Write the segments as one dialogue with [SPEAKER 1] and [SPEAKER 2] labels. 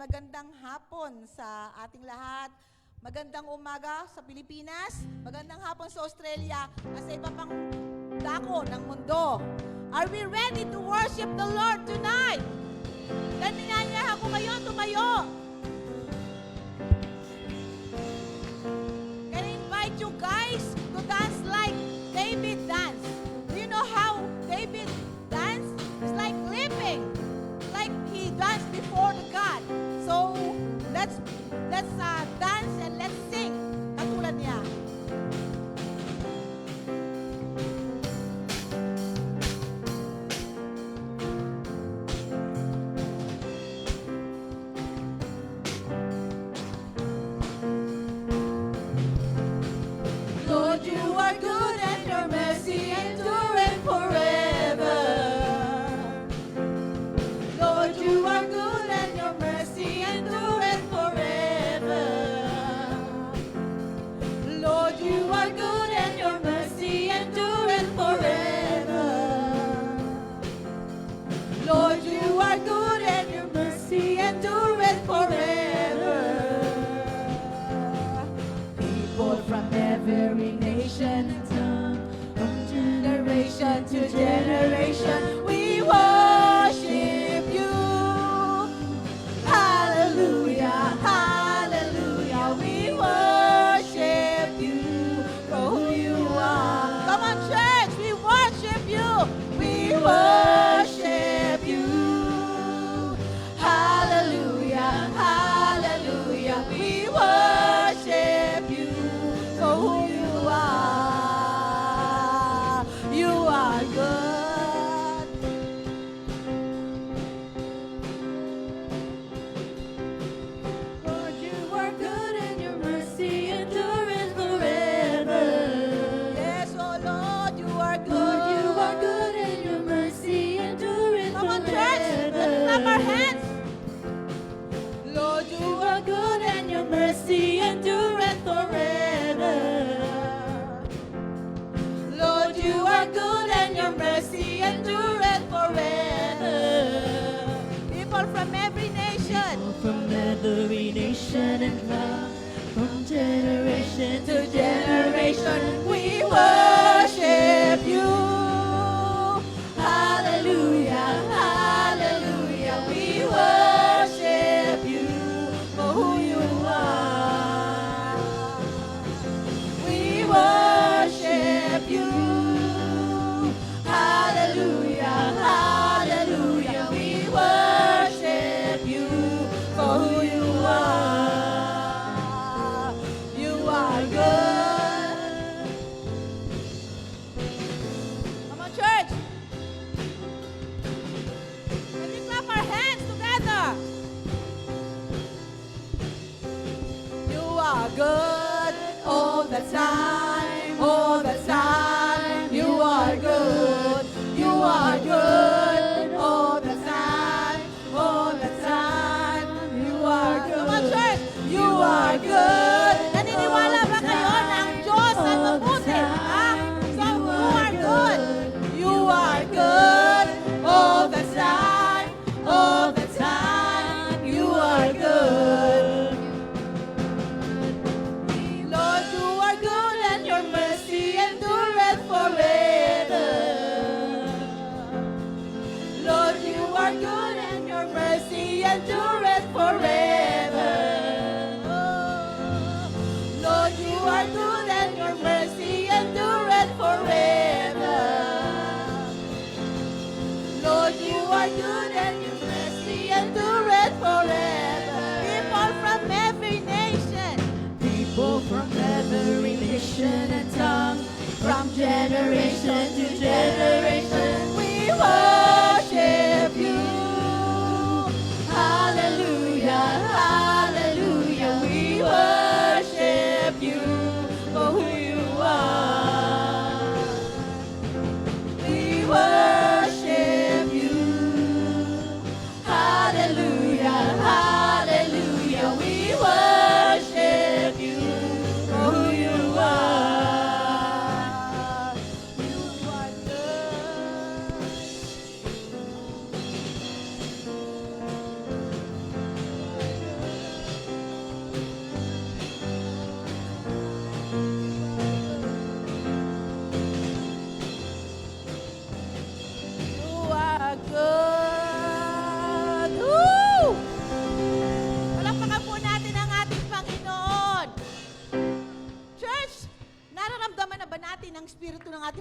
[SPEAKER 1] magandang hapon sa ating lahat. Magandang umaga sa Pilipinas, magandang hapon sa Australia, at sa iba pang dako ng mundo. Are we ready to worship the Lord tonight? Ganyan ko kayo, tumayo. Can I invite you guys to dance like David danced? Do you know how David danced? It's like leaping, like he danced before the God. So let's dance and let's sing katulad niya. Lord, you are good and your mercy endureth forever. Lord, you are good and your mercy endureth forever. Lord, you are good and your mercy endureth forever. Lord, you are good and your mercy endureth forever. People from every nation and tongue, from generation to generation, we worship you. Hallelujah, hallelujah, we worship you for who you are. Come on, church, we worship you. We worship you. Hallelujah, hallelujah, we worship you for who you are. You are good. Lord, you are good and your mercy endureth forever. Yes, oh Lord, you are good. Lord, you are good and your mercy endureth forever. Come on, church, let's clap our hands. Lord, you are good and your mercy endureth forever. Lord, you are good and your mercy endureth forever. People from every nation,
[SPEAKER 2] From every nation and tongue, from generation to generation,
[SPEAKER 1] we worship you. Hallelujah, hallelujah, we worship you for who you are. We worship you. Hallelujah, hallelujah, we worship you for who you are. You are good. Come on, church. Can we clap our hands together? You are good all the time, all the time. You are good. You are good all the time, all the time. You are good. Come on, church. You are good. Naniniwala ba kayo na ang Diyos ay mabuti? Ha? So, you are good. You are good all the time, all the time. You are good. Lord, you are good and your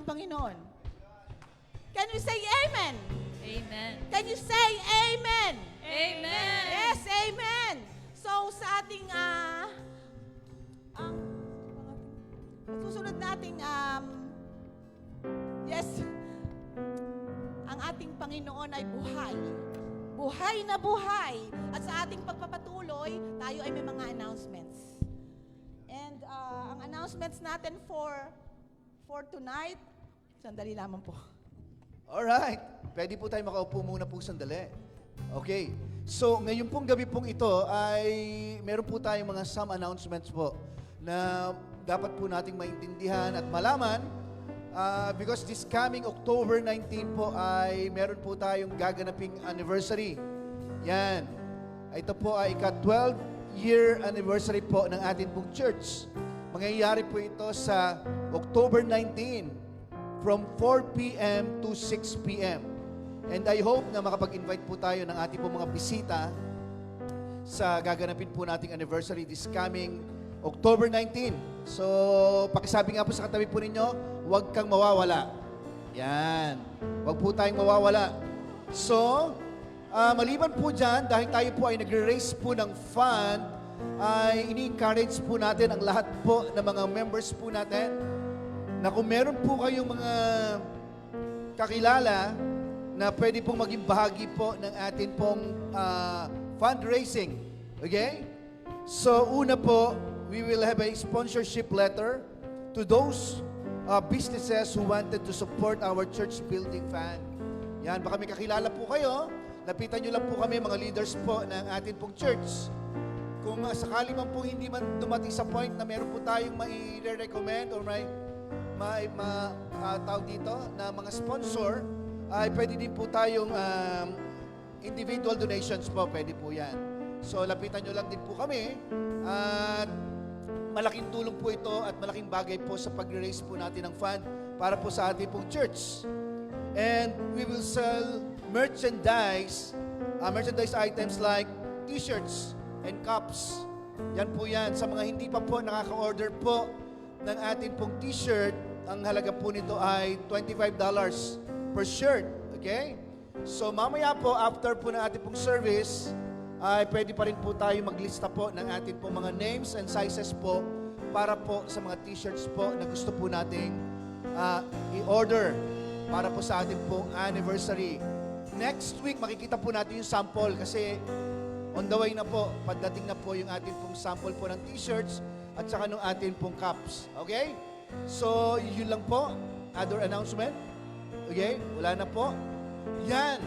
[SPEAKER 1] ating Panginoon. Can you say amen?
[SPEAKER 2] Amen.
[SPEAKER 1] Can you say amen?
[SPEAKER 2] Amen.
[SPEAKER 1] Yes, amen. So sa ating ang susunod nating yes, ang ating Panginoon ay buhay. Buhay na buhay. At sa ating pagpapatuloy, tayo ay may mga announcements. And ang announcements natin for tonight, sandali lamang po.
[SPEAKER 3] Alright. Pwede po tayo makaupo muna po sandali. Okay. So, ngayon pong gabi pong ito ay meron po tayong mga some announcements po na dapat po nating maintindihan at malaman because this coming October 19 po ay meron po tayong gaganaping anniversary. Yan. Ito po ay ika-12-year anniversary po ng ating pong church. Mangyayari po ito sa October 19 from 4 p.m. to 6 p.m. And I hope na makapag-invite po tayo ng ating pong mga bisita sa gaganapin po nating anniversary this coming October 19. So, pakisabi nga po sa katabi po ninyo, huwag kang mawawala. Yan. Huwag po tayong mawawala. So, maliban po dyan, dahil tayo po ay nagre-raise po ng fund, ay ini-encourage po natin ang lahat po ng mga members po natin na kung meron po kayong mga kakilala na pwede pong maging bahagi po ng atin pong fundraising. Okay? So, una po, we will have a sponsorship letter to those businesses who wanted to support our church building fund. Yan, baka may kakilala po kayo, lapitan nyo lang po kami, mga leaders po ng atin pong church. Kung sakali man po hindi man dumating sa point na meron po tayong mai-recommend or may tawag dito na mga sponsor, ay pwede din po tayong individual donations po, pwede po yan. So, lapitan nyo lang din po kami at malaking tulong po ito at malaking bagay po sa pag-raise po natin ng fund para po sa ating pong church. And we will sell merchandise items like t-shirts and cups. Yan po yan. Sa mga hindi pa po nakaka-order po ng ating pong t-shirt, ang halaga po nito ay $25 per shirt. Okay? So mamaya po, after po ng ating pong service, ay pwede pa rin po tayo maglista po ng ating pong mga names and sizes po para po sa mga t-shirts po na gusto po nating i-order para po sa ating pong anniversary. Next week, makikita po natin yung sample kasi on the way na po, pagdating na po yung ating pong sample po ng t-shirts at saka ng ating pong cups. Okay? So, yun lang po. Other announcement? Okay? Wala na po. Yan.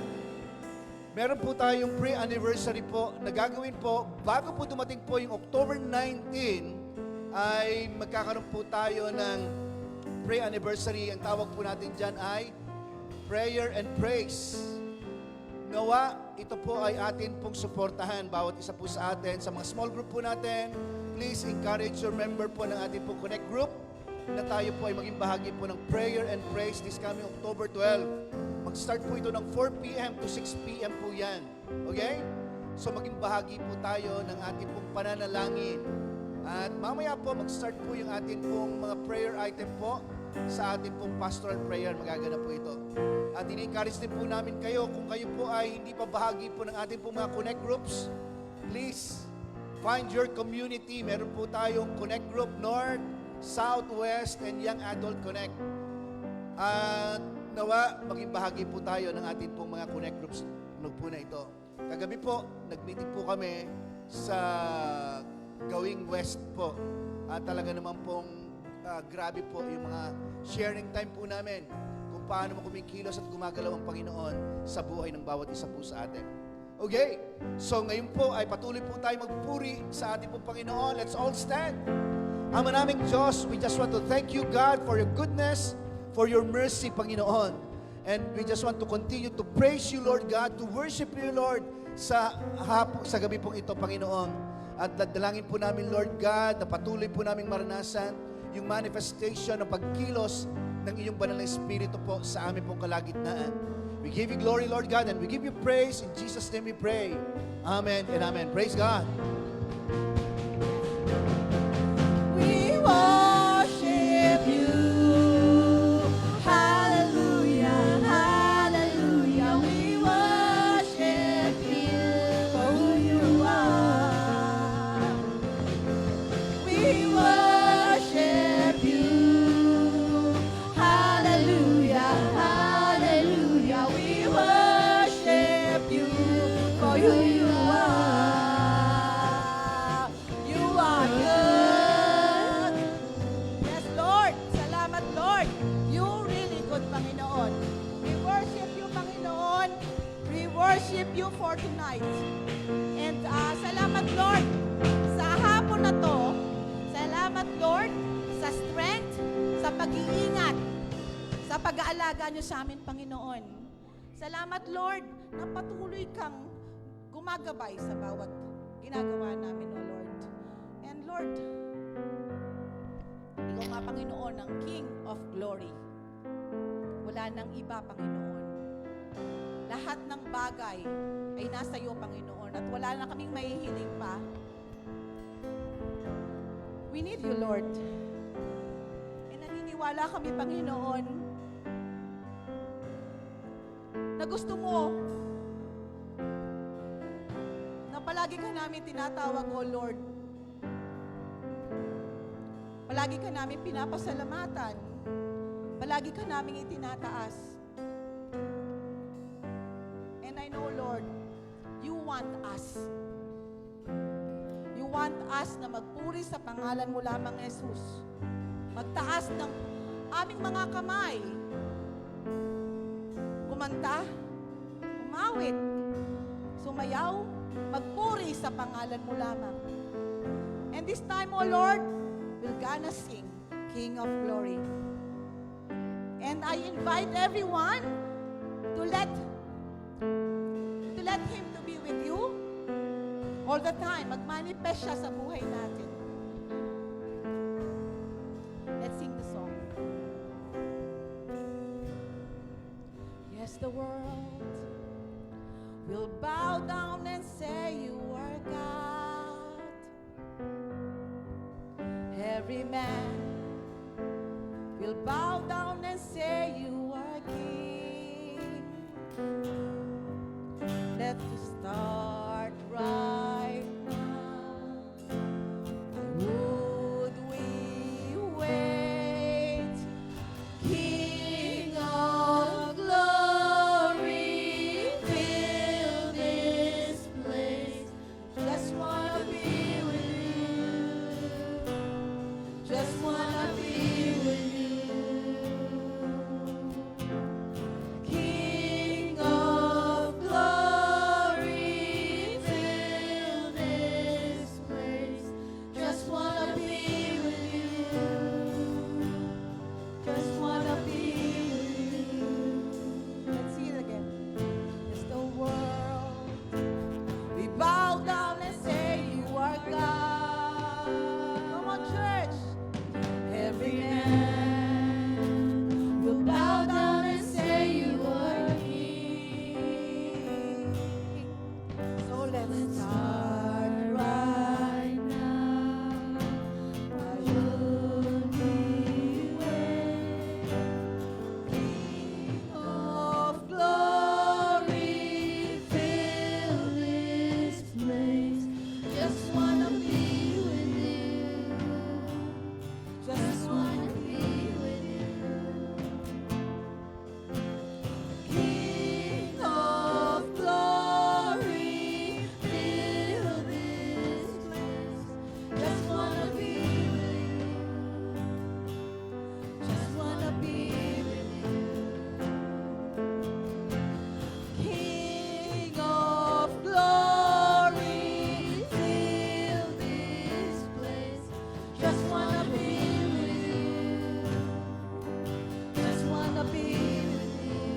[SPEAKER 3] Meron po tayong pre-anniversary po na gagawin po bago po dumating po yung October 19 ay magkakaroon po tayo ng pre-anniversary. Ang tawag po natin dyan ay Prayer and Praise. Nawa, ito po ay atin pong suportahan bawat isa po sa atin sa mga small group po natin. Please encourage your member po ng ating pong Connect group na tayo po ay maging bahagi po ng Prayer and Praise this coming October 12. Mag-start po ito ng 4 p.m. to 6 p.m. po yan. Okay? So maging bahagi po tayo ng ating pong pananalangin. At mamaya po mag-start po yung ating pong mga prayer item po sa ating pong pastoral prayer. Magaganap po ito. At ini-encourage din po namin kayo kung kayo po ay hindi pa bahagi po ng ating pong mga Connect groups, please find your community. Meron po tayong Connect group North, South, West, and Young Adult Connect. At nawa, maging bahagi po tayo ng ating pong mga Connect groups po na ito. Kagabi po, nag-meeting po kami sa Gawing West po. At talaga naman pong grabe po yung mga sharing time po namin kung paano mo kumikilos at gumagalaw ang Panginoon sa buhay ng bawat isa po sa atin. Okay? So ngayon po ay patuloy po tayo magpuri sa ating pong Panginoon. Let's all stand. Ama naming Diyos, we just want to thank you, God, for your goodness, for your mercy, Panginoon. And we just want to continue to praise you, Lord God, to worship you, Lord, sa gabi pong ito, Panginoon. At dadalangin po namin, Lord God, na patuloy po namin maranasan yung manifestation ng pagkilos ng iyong banal na Espiritu po sa amin pong kalagitnaan. We give you glory, Lord God, and we give you praise. In Jesus' name we pray. Amen and amen. Praise God.
[SPEAKER 1] We worship you. pag-aalaga niyo sa amin, Panginoon. Salamat, Lord, na patuloy kang gumagabay sa bawat ginagawa namin, O Lord. And Lord, ikaw nga, Panginoon, ang King of Glory. Wala nang iba, Panginoon. Lahat ng bagay ay nasa iyo, Panginoon, at wala na kaming mahihiling pa. We need you, Lord. And naniniwala kami, Panginoon, na gusto mo na palagi ka namin tinatawag, O Lord. Palagi ka namin pinapasalamatan. Palagi ka namin itinataas. And I know, Lord, you want us. You want us na magpuri sa pangalan mo lamang, Jesus. Magtaas ng aming mga kamay. Kumanta, umawit, sumayaw, magpuri sa pangalan mo lamang. And this time, O Lord, we're gonna sing King of Glory. And I invite everyone to let Him to be with you all the time. Magmanifest siya sa buhay natin. Let's sing the song. Yes, the world will bow down and say you are God. Every man will bow down and say you are King. Let's start right now. Would we wait? King of glory, fill this place. Just wanna be with you. Just wanna be with you. King of glory, fill this place. Just wanna be with you. Just wanna be with you. Let's see it again. It's the world. We bow down and say you are God. Come on, church. Every man will bow down and say you are King. So let's start right now. Why should we wait? King of glory, fill this place. Just wanna be with you. Just wanna be with you. King of glory, fill this place. Just wanna be with you. Just wanna be with you. King of glory, fill this place. Just wanna be with you. Just wanna be with you.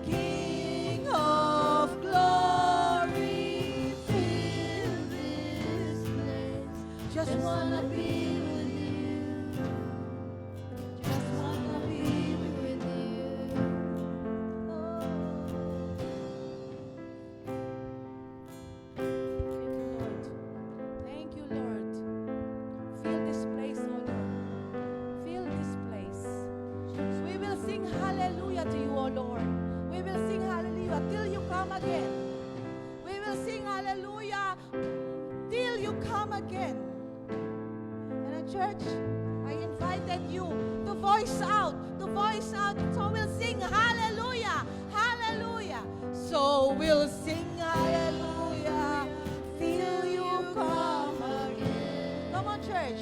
[SPEAKER 1] King of glory, fill this place. Just wanna be with you. Just wanna be with you. Oh. Thank you, Lord. Fill this place, O Lord. Fill this place. We will sing hallelujah to you, O Lord. We will sing hallelujah till you come again. We will sing hallelujah till you come again. And a church, I invited you to voice out, so we'll sing hallelujah, hallelujah. So we'll sing hallelujah till you come again. Come on, church.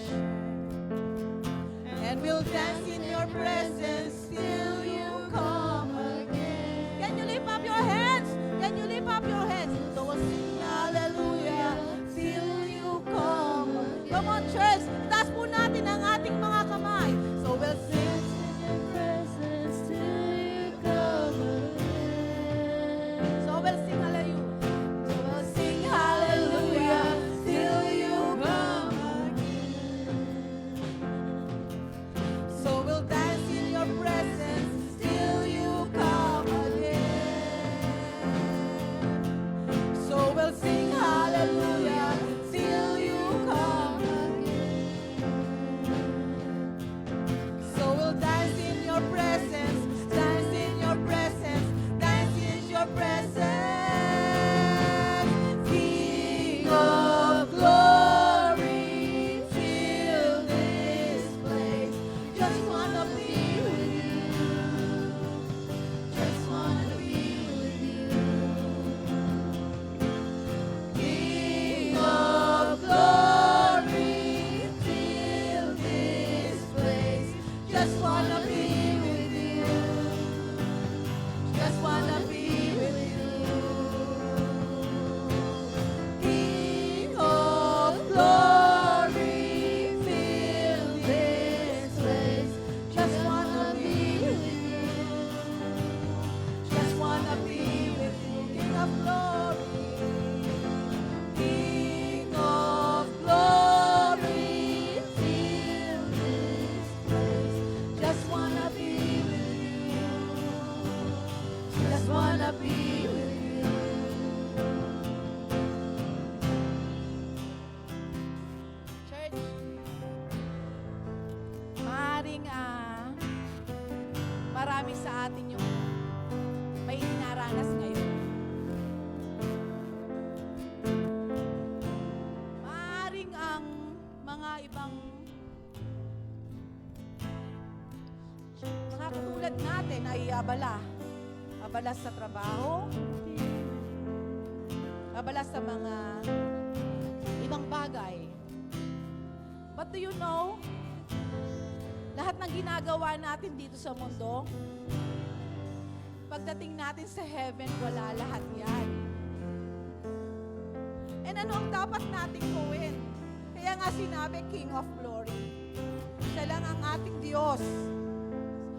[SPEAKER 1] And we'll dance in your presence till you come again. Can you lift up your hands? Can you lift up your hands? So we'll sing hallelujah till you come again. Come on, church. Taas po natin ang ating mga kamay. So we'll sing marami sa atin yung may dinaranas ngayon. Maaring ang mga ibang mga katulad natin ay abala. Abala sa trabaho, abala sa mga ibang bagay. But do you know, lahat ng ginagawa natin dito sa mundo, pagdating natin sa heaven, wala lahat yan. And ano ang dapat nating gawin? Kaya nga sinabi, King of Glory. Siya lang ang ating Diyos.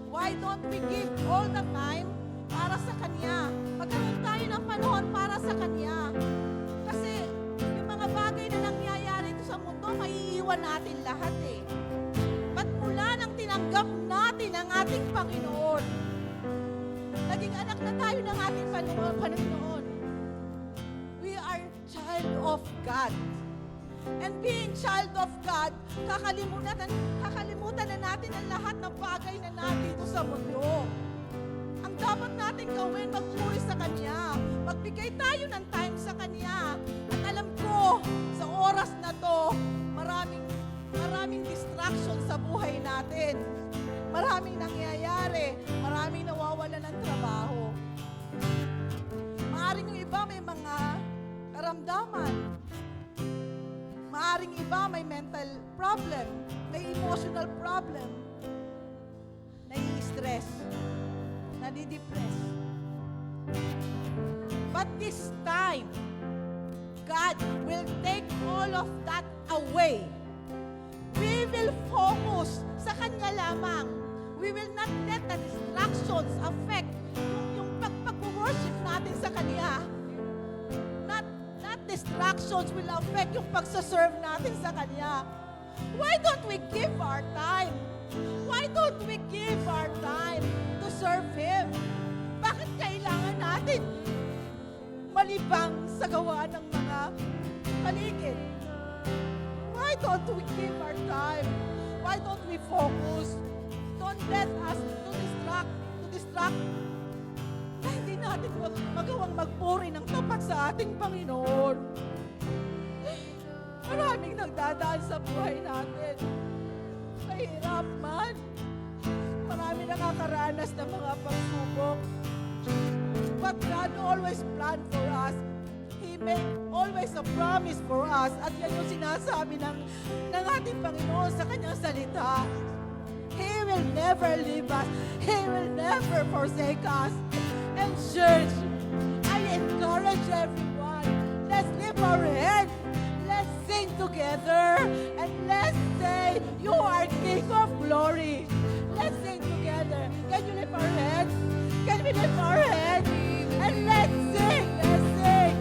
[SPEAKER 1] Why don't we give all the time para sa Kanya? Magkaroon tayo ng panahon para sa Kanya. Kasi yung mga bagay na nangyayari dito sa mundo, maiiwan natin lahat eh. Ba't mula nang tinanggap natin ang ating Panginoon, naging anak na tayo ng ating Panginoon. We are child of God. And being child of God, kakalimutan na natin ang lahat ng bagay na nandito sa mundo. Ang dapat natin gawin, magpuri sa Kanya. Magbigay tayo ng time sa Kanya. At alam ko, sa oras na to, maraming distraction sa buhay natin. Maraming nangyayari. Maraming nawawala ng trabaho. Maaring yung iba may mga karamdaman. Maaring iba may mental problem, may emotional problem, nai-stress, nadi-depress. But this time, God will take all of that away. We will focus sa Kanya lamang. We will not let the distractions affect yung pag-worship natin sa Kanya. Not distractions will affect yung pagsaserve natin sa Kanya. Why don't we give our time? Why don't we give our time to serve Him? Bakit kailangan natin malibang sa gawa ng mga paligid? Why don't we give our time? Why don't we focus? Don't let us to distract na hindi natin magawang magpuri ng tapat sa ating Panginoon. Maraming nagdadaan sa buhay natin. Mahirap man. Maraming nakakaranas ng mga pagsubok. But God always planned for us. He made always a promise for us. At yan yung sinasabi ng ating Panginoon sa Kanyang salita. He will never leave us. He will never forsake us. And church, I encourage everyone, let's lift our hands, let's sing together, and let's say, you are King of Glory. Let's sing together. Can you lift our hands? Can we lift our hands? And let's sing, let's sing.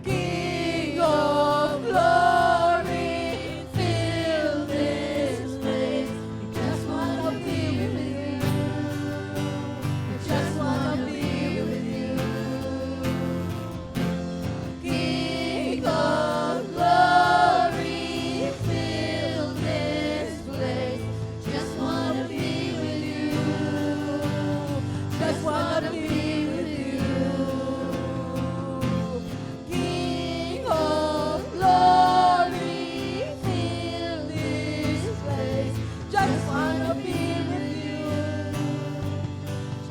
[SPEAKER 1] King of Glory, fill this place. We just wanna be with you. We just wanna be with you. King of Glory, fill this place. Just wanna be with you. Just wanna be with you. King of Glory, fill this place. Just wanna be with you.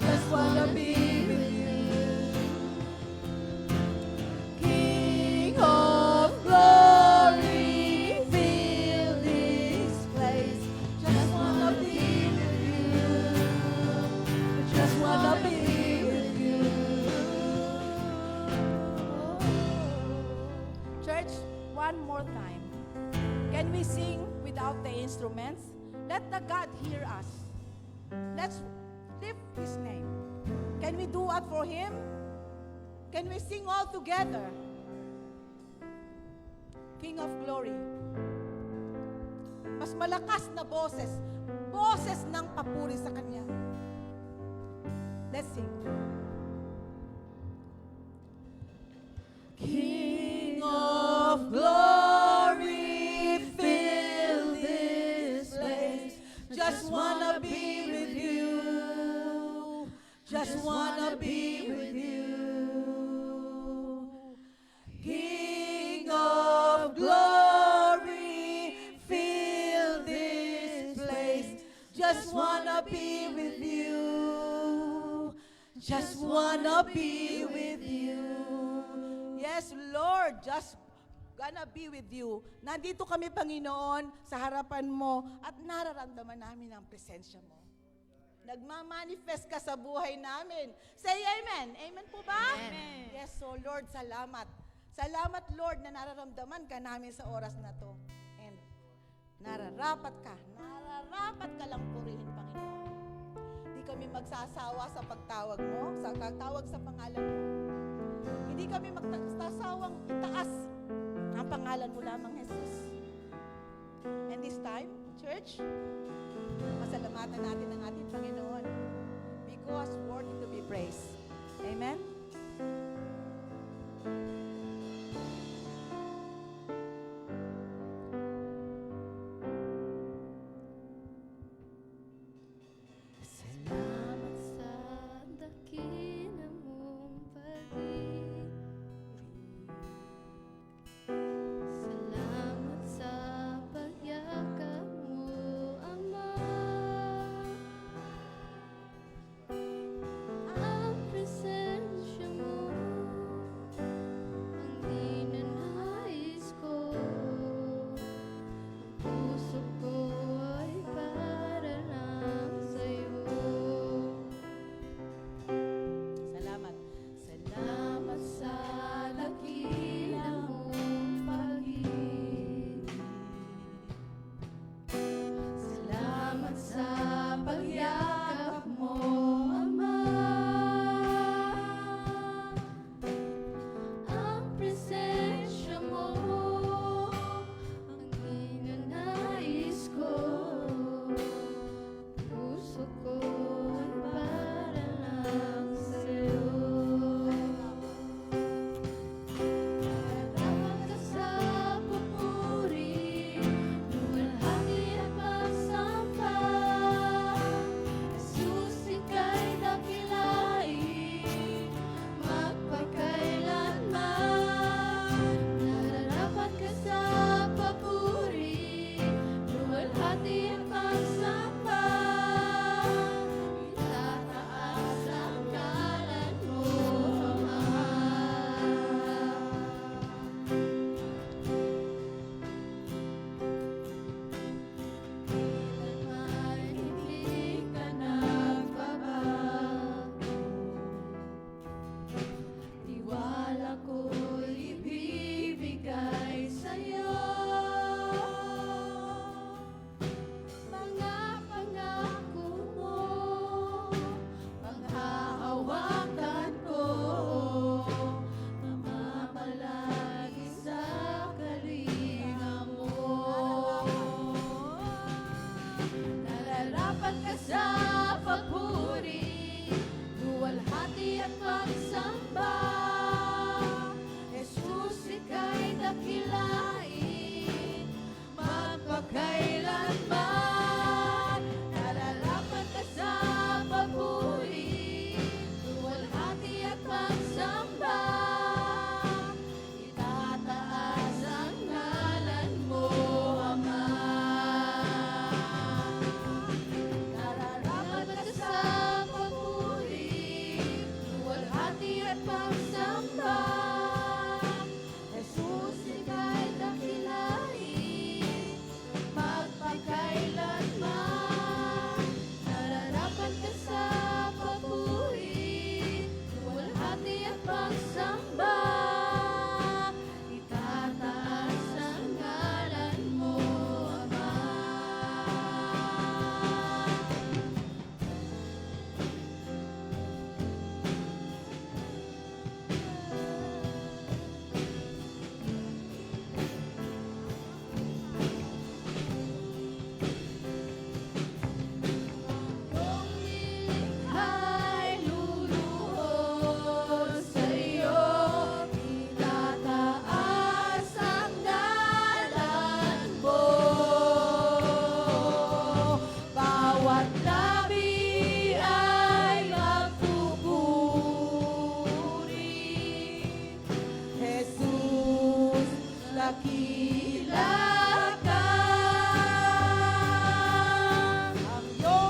[SPEAKER 1] Just wanna be with you. King of Glory, fill this place. Just wanna be with you. Just wanna be with you. Church, one more time. Can we sing without the instruments? Let the God hear us. Let's lift His name. Can we do it for Him? Can we sing all together? King of Glory. Mas malakas na boses. Boses ng papuri sa Kanya. Let's sing. King of Glory, fill this place. Just wanna be with you. just wanna be with you. Just wanna be with you. Yes, Lord, just gonna be with you. Nandito kami, Panginoon, sa harapan mo at nararamdaman namin ang presensya mo. Nagmamanifest ka sa buhay namin. Say amen. Amen po ba?
[SPEAKER 2] Amen.
[SPEAKER 1] Yes, so Lord, salamat. Salamat, Lord, na nararamdaman ka namin sa oras na to. And nararapat ka lang purihin, Panginoon. Hindi kami magsasawa sa pagtawag mo, sa pagtawag sa pangalan mo. Hindi kami magsasawang itaas ang pangalan mo lamang, Jesus. And this time, church, pasalamatan natin ang ating Panginoon because worthy to be praised. Amen?
[SPEAKER 2] Salamat sa dakila mong pag-ibig. Salamat sa pagyakap mo, Ama. Ang presensya mo, ang ninanais ko. Ang puso ko ay para lang sa'yo.
[SPEAKER 1] Salamat.
[SPEAKER 2] Salamat sa dakila mong pag-ibig. Salamat sa pagyakap mo, Ama. Ang presensya mo, ang ninanais ko. Puso ko ay para lang sa'yo. Dapat ka sa papuri, luwalhati at pagsamba. Jesus, ika'y dakilain, magpakailanman. Nararapat ka sa papuri, luwalhati at pagsamba. Itataas ang ngalan mo, Ama. Kailanman hindi ka nagbabago. Tiwala ko'y ibibigay sa'yo. Mga pangako mo, panghahawakan ko. Mamamalagi sa kalinga mo. Nararapat ka sa papuri, luwalhati at pagsamba. Jesus, ika'y dakilain, magpakailanman. Nararapat ka sa papuri, luwalhati at pagsamba. Itataas ang ngalan mo, Ama. Nararapat ka sa papuri, luwalhati at pagsamba. Jesus, ika'y dakilain, magpakailanman. Nararapat ka sa papuri, luwalhati at pagsamba. Itataas ang ngalan mo, Ama. Kung nilikha't luluhod sa'yo, itataas ang ngalan mo. Bawat labi ay magpupuri. Jesus, dakila ka.
[SPEAKER 1] Ang iyong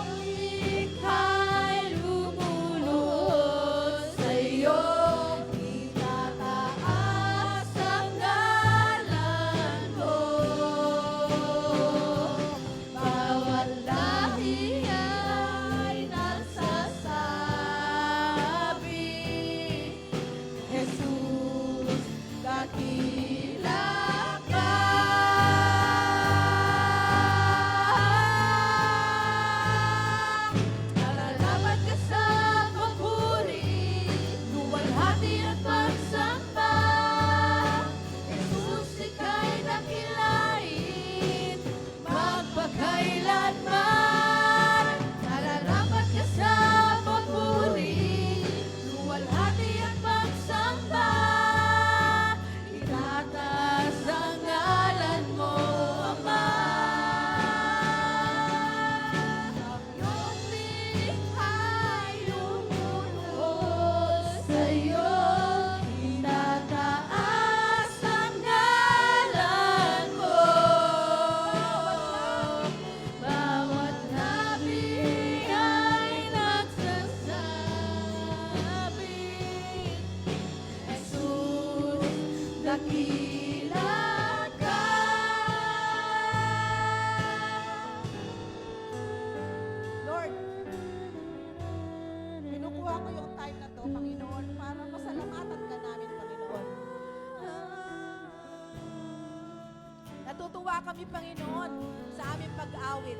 [SPEAKER 1] Natutuwa kami, Panginoon, sa aming pag-awit.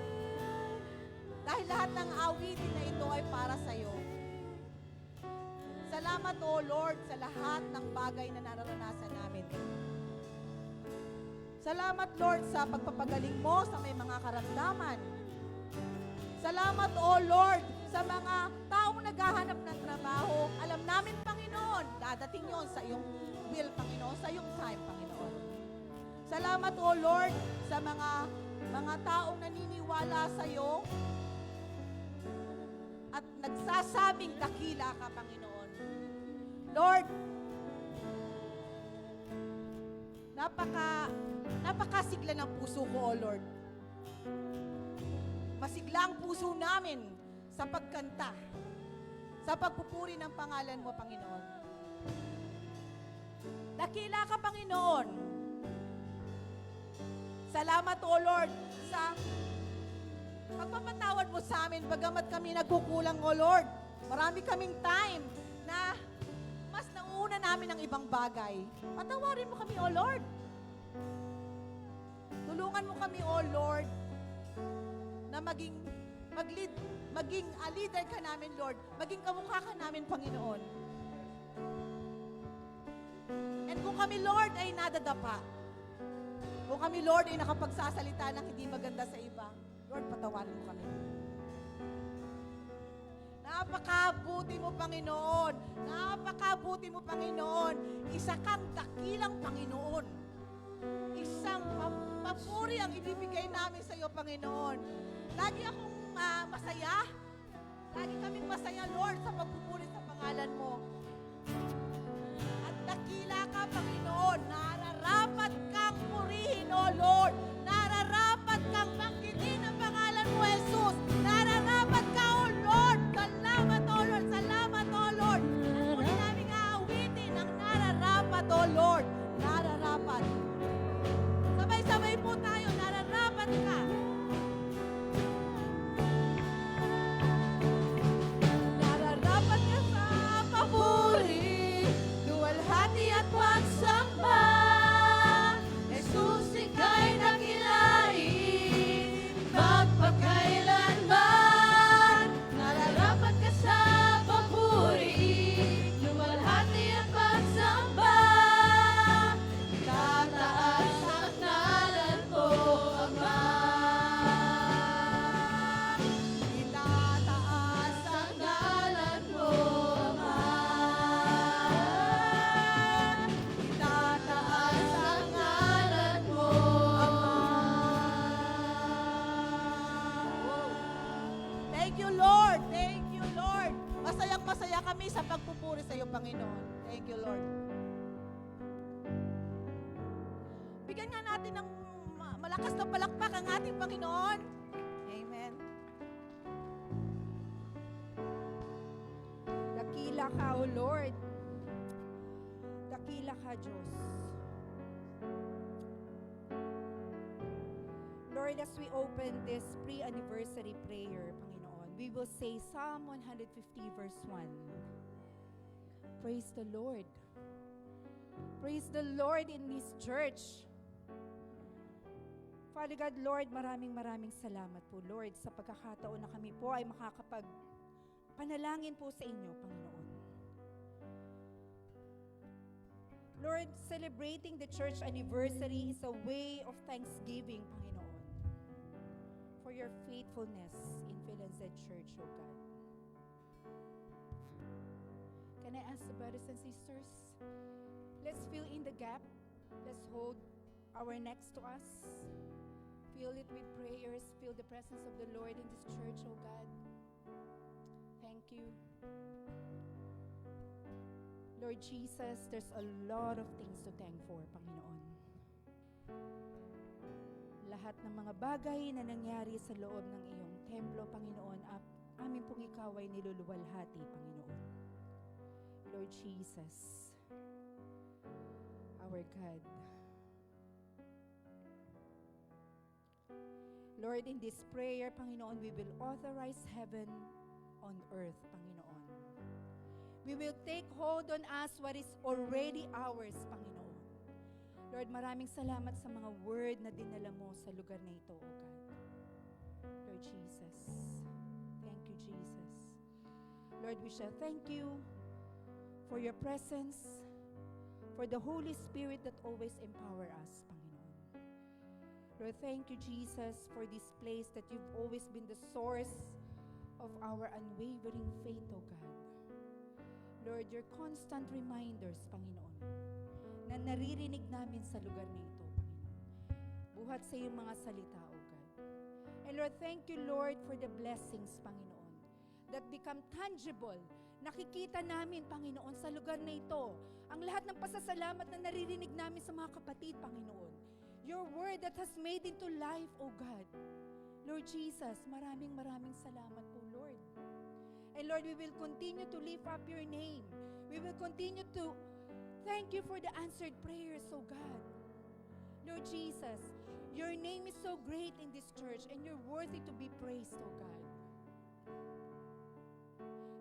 [SPEAKER 1] Dahil lahat ng awitin na ito ay para sa iyo. Salamat, O Lord, sa lahat ng bagay na nararanasan namin. Salamat, Lord, sa pagpapagaling mo sa may mga karamdaman. Salamat, O Lord, sa mga taong naghahanap ng trabaho. Alam namin, Panginoon, dadating yon sa iyong will, Panginoon, sa iyong time, Panginoon. Salamat, O Lord, sa mga taong naniniwala sa iyo at nagsasabing dakila ka, Panginoon. Lord, napakasigla ng puso ko, O Lord. Masigla ang puso namin sa pagkanta, sa pagpupuri ng pangalan mo, Panginoon. Dakila ka, Panginoon. Salamat, O Lord, sa pagpapatawad mo sa amin, bagamat kami nagkukulang, O Lord. Marami kaming time na mas nauna namin ang ibang bagay. Patawarin mo kami, O Lord. Tulungan mo kami, O Lord, na maging leader ka namin, Lord. Maging kamukha ka namin, Panginoon. And kung kami, Lord, ay nadadapa, kung kami, Lord, ay nakapagsasalita ng hindi maganda sa iba, Lord, patawarin mo kami. Napakabuti mo, Panginoon. Napakabuti mo, Panginoon. Isa kang dakilang Panginoon. Isang papuri ang ibibigay namin sa iyo, Panginoon. Lagi akong masaya. Lagi kaming masaya, Lord, sa pagpupuri sa pangalan mo. At dakila ka, Panginoon. Nararapat kang purihin, O Lord. Nararapat kang banggitin ang pangalan mo, Jesus. Nararapat ka, O Lord. Salamat, O Lord. Salamat, O Lord. Muli namin aawitin ang nararapat, O Lord. Nararapat. Sabay-sabay po tayo. Nararapat ka. Nararapat ka sa papuri, luwalhati at pagsamba. Jesus, ika'y dakilain, magpakailanman. Nararapat ka sa papuri, luwalhati at pagsamba. Itataas ang ngalan mo, Ama. Itataas ang ngalan mo, Ama. Itataas ang ngalan mo, Ama. Thank you, Lord. Thank you, Lord. Masayang-masaya kami sa pagpupuri sa iyo, Panginoon. Thank you, Lord. Bigyan nga natin ng malakas na palakpak ang ating Panginoon. Amen.
[SPEAKER 4] Dakila ka, O Lord. Dakila ka, Diyos. Lord, as we open this pre-anniversary prayer, Panginoon, we will say Psalm 150 verse 1. Praise the Lord. Praise the Lord in this church. Father God, Lord, maraming salamat po, Lord, sa pagkakataon na kami po ay makakapagpanalangin po sa inyo, Panginoon. Lord, celebrating the church anniversary is a way of thanksgiving, Panginoon, for your faithfulness in Philadelphia Church, O God. Can I ask the brothers and sisters, let's fill in the gap. Let's hold our necks to us. Fill it with prayers. Feel the presence of the Lord in this church, oh God. Thank you. Lord Jesus, there's a lot of things to thank for, Panginoon. Lahat ng mga bagay na nangyari sa loob ng iyong templo, Panginoon, amin pong ikaw ay niluluwalhati, Panginoon. Lord Jesus, our God. Lord, in this prayer, Panginoon, we will authorize heaven on earth, Panginoon. We will take hold on us what is already ours, Panginoon. Lord, maraming salamat sa mga word na dinala mo sa lugar na ito, O God. Lord Jesus. Thank you, Jesus. Lord, we shall thank you for your presence, for the Holy Spirit that always empower us, Panginoon. Lord, thank you, Jesus, for this place that you've always been the source of our unwavering faith, O God. Lord, your constant reminders, Panginoon, na naririnig namin sa lugar na ito, Panginoon. Buhat sa iyong mga salita, O God. And Lord, thank you, Lord, for the blessings, Panginoon, that become tangible. Nakikita namin, Panginoon, sa lugar na ito, ang lahat ng pasasalamat na naririnig namin sa mga kapatid, Panginoon. Your word that has made into life, O God. Lord Jesus, maraming salamat po, Lord. And Lord, we will continue to lift up your name. We will continue to thank you for the answered prayers, O God. Lord Jesus, your name is so great in this church and you're worthy to be praised, O God.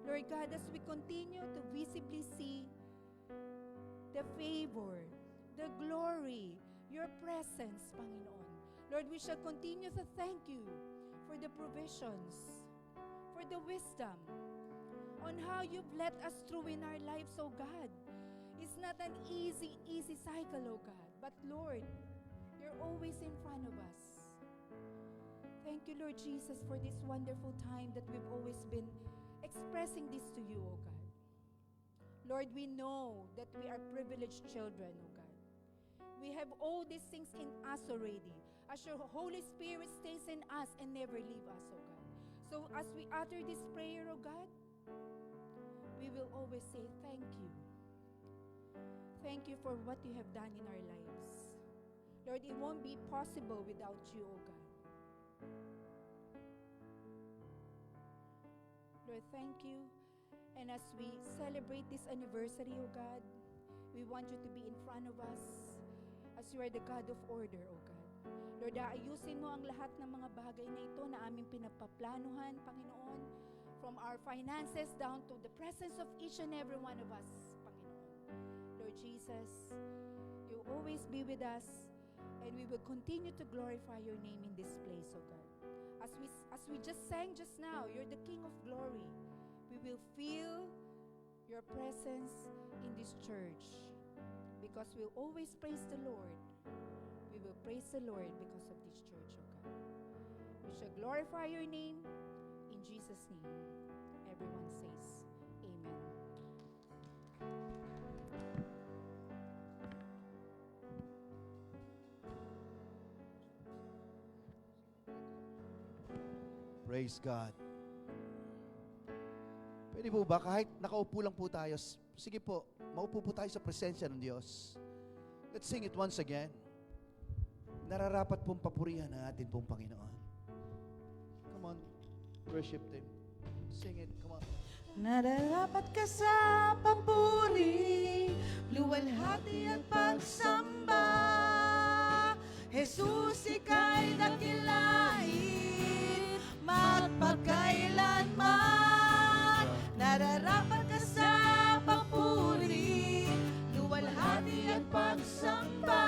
[SPEAKER 4] Lord God, as we continue to visibly see the favor, the glory, your presence, Panginoon. Lord, we shall continue to thank you for the provisions, for the wisdom, on how you've led us through in our lives, O God. It's not an easy cycle, O God. But Lord, you're always in front of us. Thank you, Lord Jesus, for this wonderful time that we've always been expressing this to you, O God. Lord, we know that we are privileged children, O God. We have all these things in us already. As your Holy Spirit stays in us and never leave us, O God. So as we utter this prayer, O God, we will always say thank you. Thank you for what you have done in our lives. Lord, it won't be possible without you, O God. Lord, thank you. And as we celebrate this anniversary, O God, we want you to be in front of us as you are the God of order, O God. Lord, ayusin mo ang lahat ng mga bagay na ito na aming pinagpaplanuhan, Panginoon, from our finances down to the presence of each and every one of us, Panginoon. Lord Jesus, you always be with us, and we will continue to glorify your name in this place, O God. As we just sang just now, you're the King of glory. We will feel your presence in this church because we'll always praise the Lord. We will praise the Lord because of this church, O God. We shall glorify your name in Jesus' name. Everyone says, Amen.
[SPEAKER 3] Praise God. Pwede po ba, kahit nakaupo lang po tayo, sige po, maupo po tayo sa presensya ng Diyos. Let's sing it once again. Nararapat pong papurihan ang atin pong Panginoon. Come on, worship team. Sing it, come on.
[SPEAKER 1] Nararapat ka sa papuri, luwalhati at pagsamba. Jesus, ika'y dakilain, magpagkailanman. Nararapat ka sa papuri, luwalhati at pagsamba.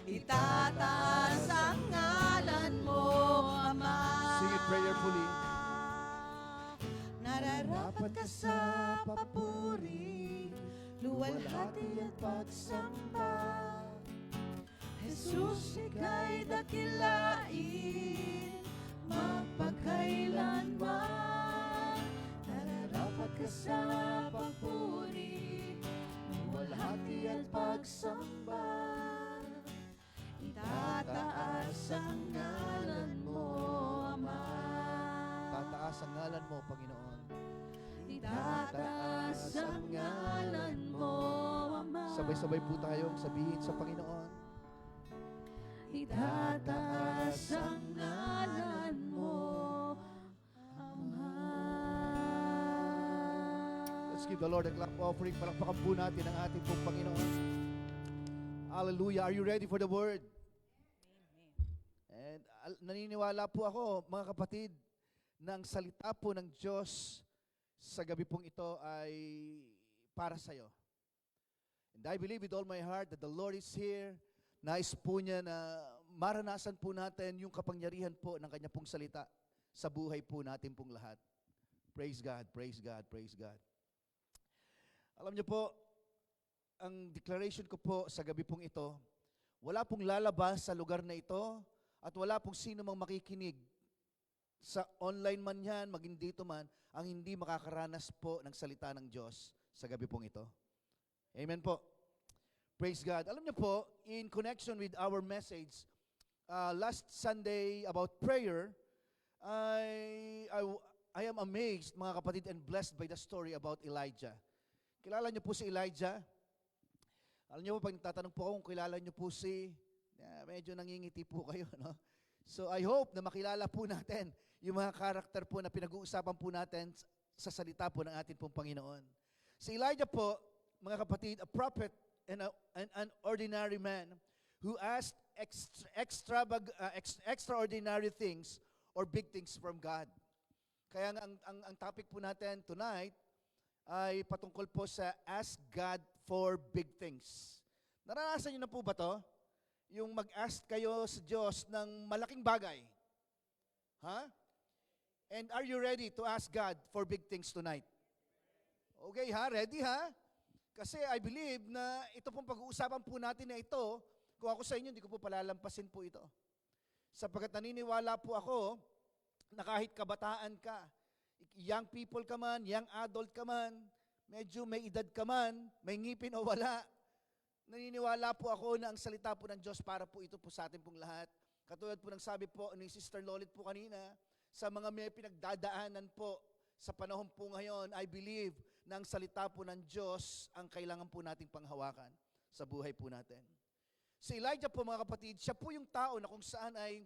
[SPEAKER 1] Itataas ang ngalan mo, Ama.
[SPEAKER 3] Sing it prayerfully.
[SPEAKER 1] Nararapat ka sa papuri, luwalhati at pagsamba. Jesus, ika'y dakilain, magpagkailanman. Nararapat ka sa papuri, luwalhati at pagsamba. Itataas ang ngalan mo, Ama.
[SPEAKER 3] Tataas ang ngalan mo, Panginoon.
[SPEAKER 1] Itataas ang ngalan mo, Ama.
[SPEAKER 3] Sabay-sabay po tayong sabihin sa Panginoon.
[SPEAKER 1] Itataas ang ngalan mo, Ama.
[SPEAKER 3] Let's give the Lord a clap offering. Palakpakan po natin ang ating pong Panginoon. Hallelujah. Are you ready for the word? And naniniwala po ako, mga kapatid, na ang salita po ng Diyos sa gabi pong ito ay para sa'yo. And I believe with all my heart that the Lord is here. Nais po niya na maranasan po natin yung kapangyarihan po ng Kanya pong salita sa buhay po natin pong lahat. Praise God, praise God, praise God. Alam niyo po, ang declaration ko po sa gabi pong ito, wala pong lalabas sa lugar na ito at wala pong sino mang makikinig sa online man yan, maging dito man, ang hindi makakaranas po ng salita ng Diyos sa gabi pong ito. Amen po. Praise God. Alam niyo po, in connection with our message, last Sunday about prayer, I am amazed, mga kapatid, and blessed by the story about Elijah. Kilala niyo po si Elijah? Alam niyo po, pag nagtatanong po ako kung kilala niyo po medyo nangingiti po kayo, no? So I hope na makilala po natin yung mga karakter po na pinag-uusapan po natin sa salita po ng ating pong Panginoon. Si Elijah po, mga kapatid, a prophet and an ordinary man who asked extraordinary things or big things from God. Kaya ang topic po natin tonight ay patungkol po sa ask God for big things. Naranasan niyo na po ba to? Yung mag-ask kayo sa Diyos ng malaking bagay. Ha? And are you ready to ask God for big things tonight? Okay ha? Ready ha? Kasi I believe na ito pong pag-uusapan po natin na ito, kung ako sa inyo, hindi ko po palalampasin po ito. Sapagkat naniniwala po ako na kahit kabataan ka, young people ka man, young adult ka man, medyo may edad ka man, may ngipin o wala, naniniwala po ako na ang salita po ng Diyos para po ito po sa atin pong lahat. Katulad po ng sabi po ni Sister Lolit po kanina, sa mga may pinagdadaanan po sa panahon po ngayon, I believe na ang salita po ng Diyos ang kailangan po nating panghawakan sa buhay po natin. Si Elijah po, mga kapatid, siya po yung tao na kung saan ay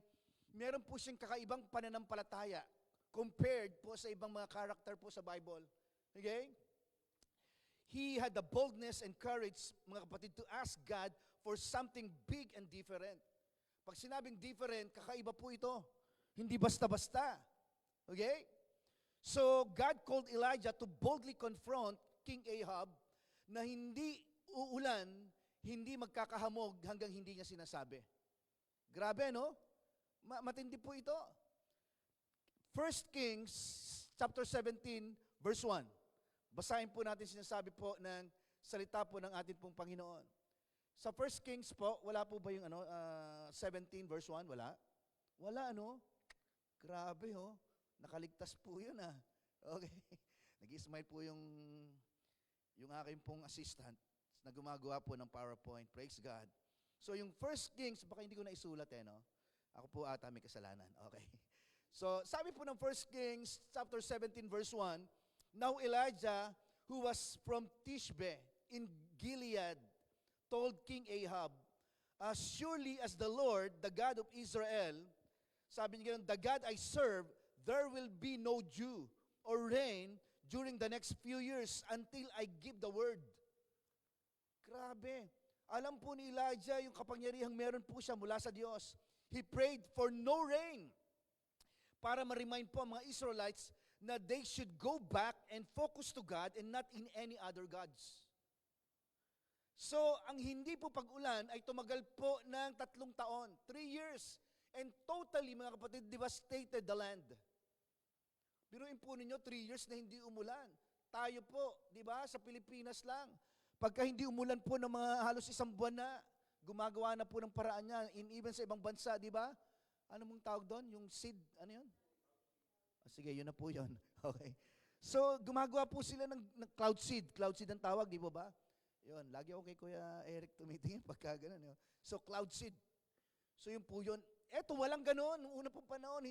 [SPEAKER 3] meron po siyang kakaibang pananampalataya compared po sa ibang mga character po sa Bible. Okay? He had the boldness and courage, mga kapatid, to ask God for something big and different. Pag sinabing different, kakaiba po ito. Hindi basta-basta. Okay? So, God called Elijah to boldly confront King Ahab na hindi uulan, hindi magkakahamog hanggang hindi niya sinasabi. Grabe, no? Matindi po ito. 1 Kings chapter 17, verse 1. Basahin po natin sinasabi po ng salita po ng ating pong Panginoon. Sa 1 Kings po, wala po ba yung 17 verse 1? Wala? Wala, ano? Grabe, oh. Nakaligtas po yun, ah. Okay. Nag-smile po yung aking pong assistant na gumagawa po ng PowerPoint. Praise God. So yung 1 Kings, baka hindi ko na isulat no? Ako po ata may kasalanan. Okay. So sabi po ng 1 Kings chapter 17 verse 1, Now Elijah, who was from Tishbe in Gilead, told King Ahab, As surely as the Lord, the God of Israel, sabi niya, the God I serve, there will be no dew or rain during the next few years until I give the word. Grabe. Alam po ni Elijah yung kapangyarihang meron po siya mula sa Diyos. He prayed for no rain para ma-remind po ang mga Israelites na they should go back and focus to God and not in any other gods. So, ang hindi po pag-ulan ay tumagal po ng 3 taon, 3 years, and totally, mga kapatid, devastated the land. Biruin po ninyo, 3 years na hindi umulan. Tayo po, di ba, sa Pilipinas lang. Pagka hindi umulan po ng mga halos 1 buwan na, gumagawa na po ng paraan niya. Even sa ibang bansa, di ba? Ano mong tawag doon? Yung seed, ano yun? Sige, yun na po yun. Okay. So, gumagawa po sila ng cloud seed. Cloud seed ang tawag, di ba? Yun, lagi ako kay Kuya Eric tumitingin pagka ganun. Yun. So, cloud seed. So, yun po yun. Eto, walang ganun. Noong una pong panahon,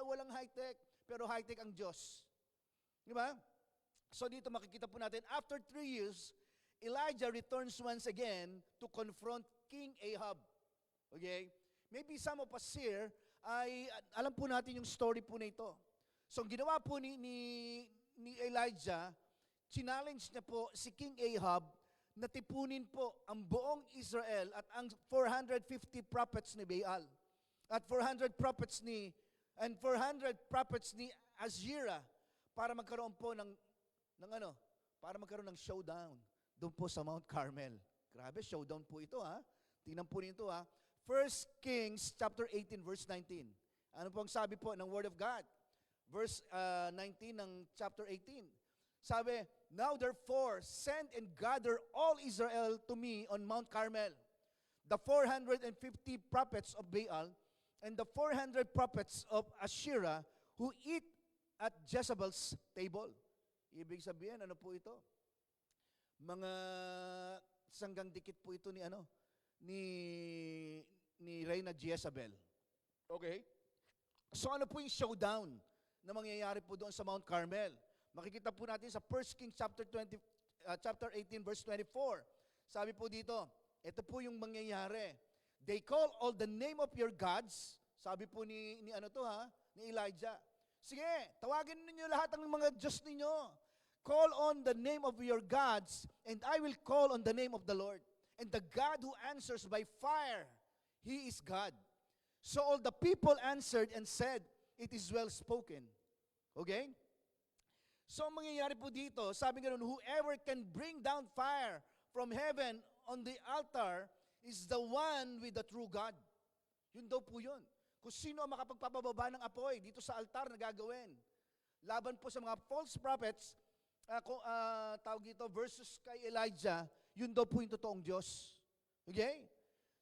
[SPEAKER 3] walang high-tech. Pero high-tech ang Diyos. Di ba? So, dito makikita po natin, after 3 years, Elijah returns once again to confront King Ahab. Okay? Maybe some of us here, ay alam po natin yung story po na ito. So, ang ginawa po ni Elijah, challenge niya po si King Ahab na tipunin po ang buong Israel at ang 450 prophets ni Baal at 400 prophets ni Asherah para magkaroon po para magkaroon ng showdown doon po sa Mount Carmel. Grabe, showdown po ito ha. Tingnan po nito ha. 1 Kings chapter 18 verse 19. Ano po ang sabi po ng Word of God? Verse 19 ng chapter 18. Sabi, "Now therefore, send and gather all Israel to me on Mount Carmel, the 450 prophets of Baal, and the 400 prophets of Asherah who eat at Jezebel's table." Ibig sabihin, ano po ito? Mga sanggang dikit po ito ni Reyna Jezebel. Okay? So ano po yung showdown na mangyayari po doon sa Mount Carmel? Makikita po natin sa 1 Kings chapter 18 verse 24. Sabi po dito, ito po yung mangyayari. "They call all the name of your gods." Sabi po ni Elijah. Sige, tawagin ninyo lahat ng mga Diyos ninyo. "Call on the name of your gods, and I will call on the name of the Lord. And the God who answers by fire, He is God." So all the people answered and said, "It is well spoken." Okay? So ang mangyayari po dito, sabi nga nun, whoever can bring down fire from heaven on the altar is the one with the true God. Yun daw po yun. Kung sino ang makapagpapababa ng apoy dito sa altar na gagawin. Laban po sa mga false prophets, tawag dito, versus kay Elijah, yun daw po yung totoong Diyos. Okay?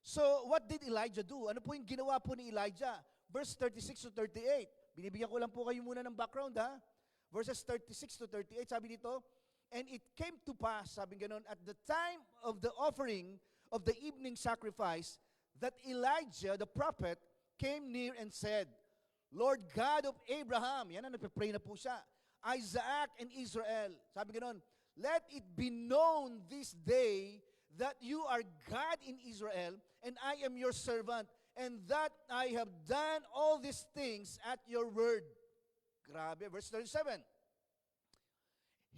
[SPEAKER 3] So, what did Elijah do? Ano po yung ginawa po ni Elijah? Verse 36 to 38. Binibigyan ko lang po kayo muna ng background ha. Verses 36 to 38, sabi dito, "And it came to pass," sabi ganon, "at the time of the offering of the evening sacrifice, that Elijah the prophet came near and said, Lord God of Abraham," yan na, nagpe-pray na po siya, "Isaac and Israel," sabi ganon, "let it be known this day that you are God in Israel, and I am your servant, and that I have done all these things at your word." Grabe, verse 37.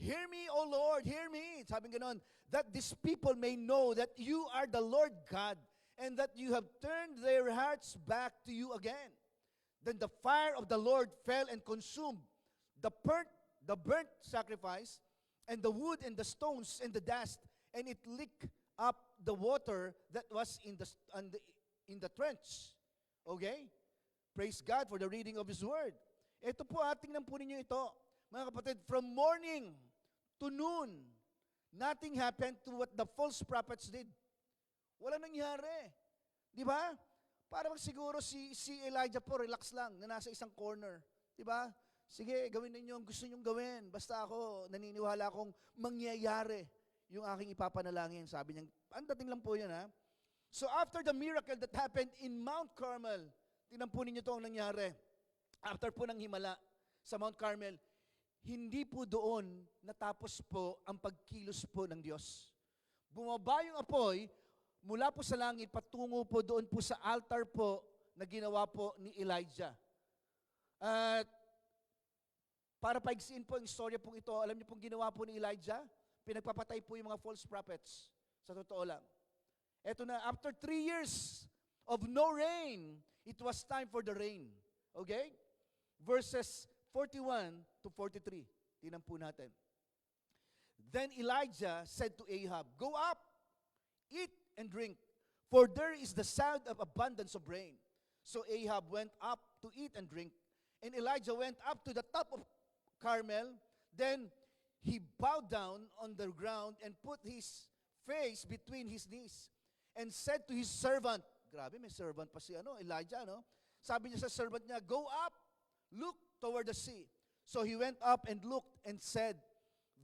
[SPEAKER 3] "Hear me, O Lord, hear me," sabi ganon, "that these people may know that you are the Lord God, and that you have turned their hearts back to you again." Then the fire of the Lord fell and consumed the burnt sacrifice, and the wood and the stones and the dust, and it licked up the water that was in the trench. Okay? Praise God for the reading of His Word. Ito po, tingnan po ninyo ito. Mga kapatid, from morning to noon, nothing happened to what the false prophets did. Wala nangyari. Di ba? Parang siguro si Elijah po, relax lang, na nasa isang corner. Di ba? Sige, gawin ninyo ang gusto nyong gawin. Basta ako, naniniwala akong mangyayari yung aking ipapanalangin. Sabi niya, ang dating lang po yun ha. So after the miracle that happened in Mount Carmel, tingnan po ninyo ito ang nangyari. After po ng himala sa Mount Carmel, hindi po doon natapos po ang pagkilos po ng Diyos. Bumaba yung apoy mula po sa langit patungo po doon po sa altar po na ginawa po ni Elijah. At para paigsiin po ang istorya pong ito, alam niyo pong ginawa po ni Elijah? Pinagpapatay po yung mga false prophets. Sa totoo lang. Eto na, after 3 years of no rain, it was time for the rain. Okay? Verses 41 to 43. Tingnan po natin. "Then Elijah said to Ahab, Go up, eat and drink, for there is the sound of abundance of rain. So Ahab went up to eat and drink, and Elijah went up to the top of Carmel. Then he bowed down on the ground and put his face between his knees, and said to his servant," grabe, may servant pa si Elijah, no? Sabi niya sa servant niya, "Go up, look toward the sea." So he went up and looked and said,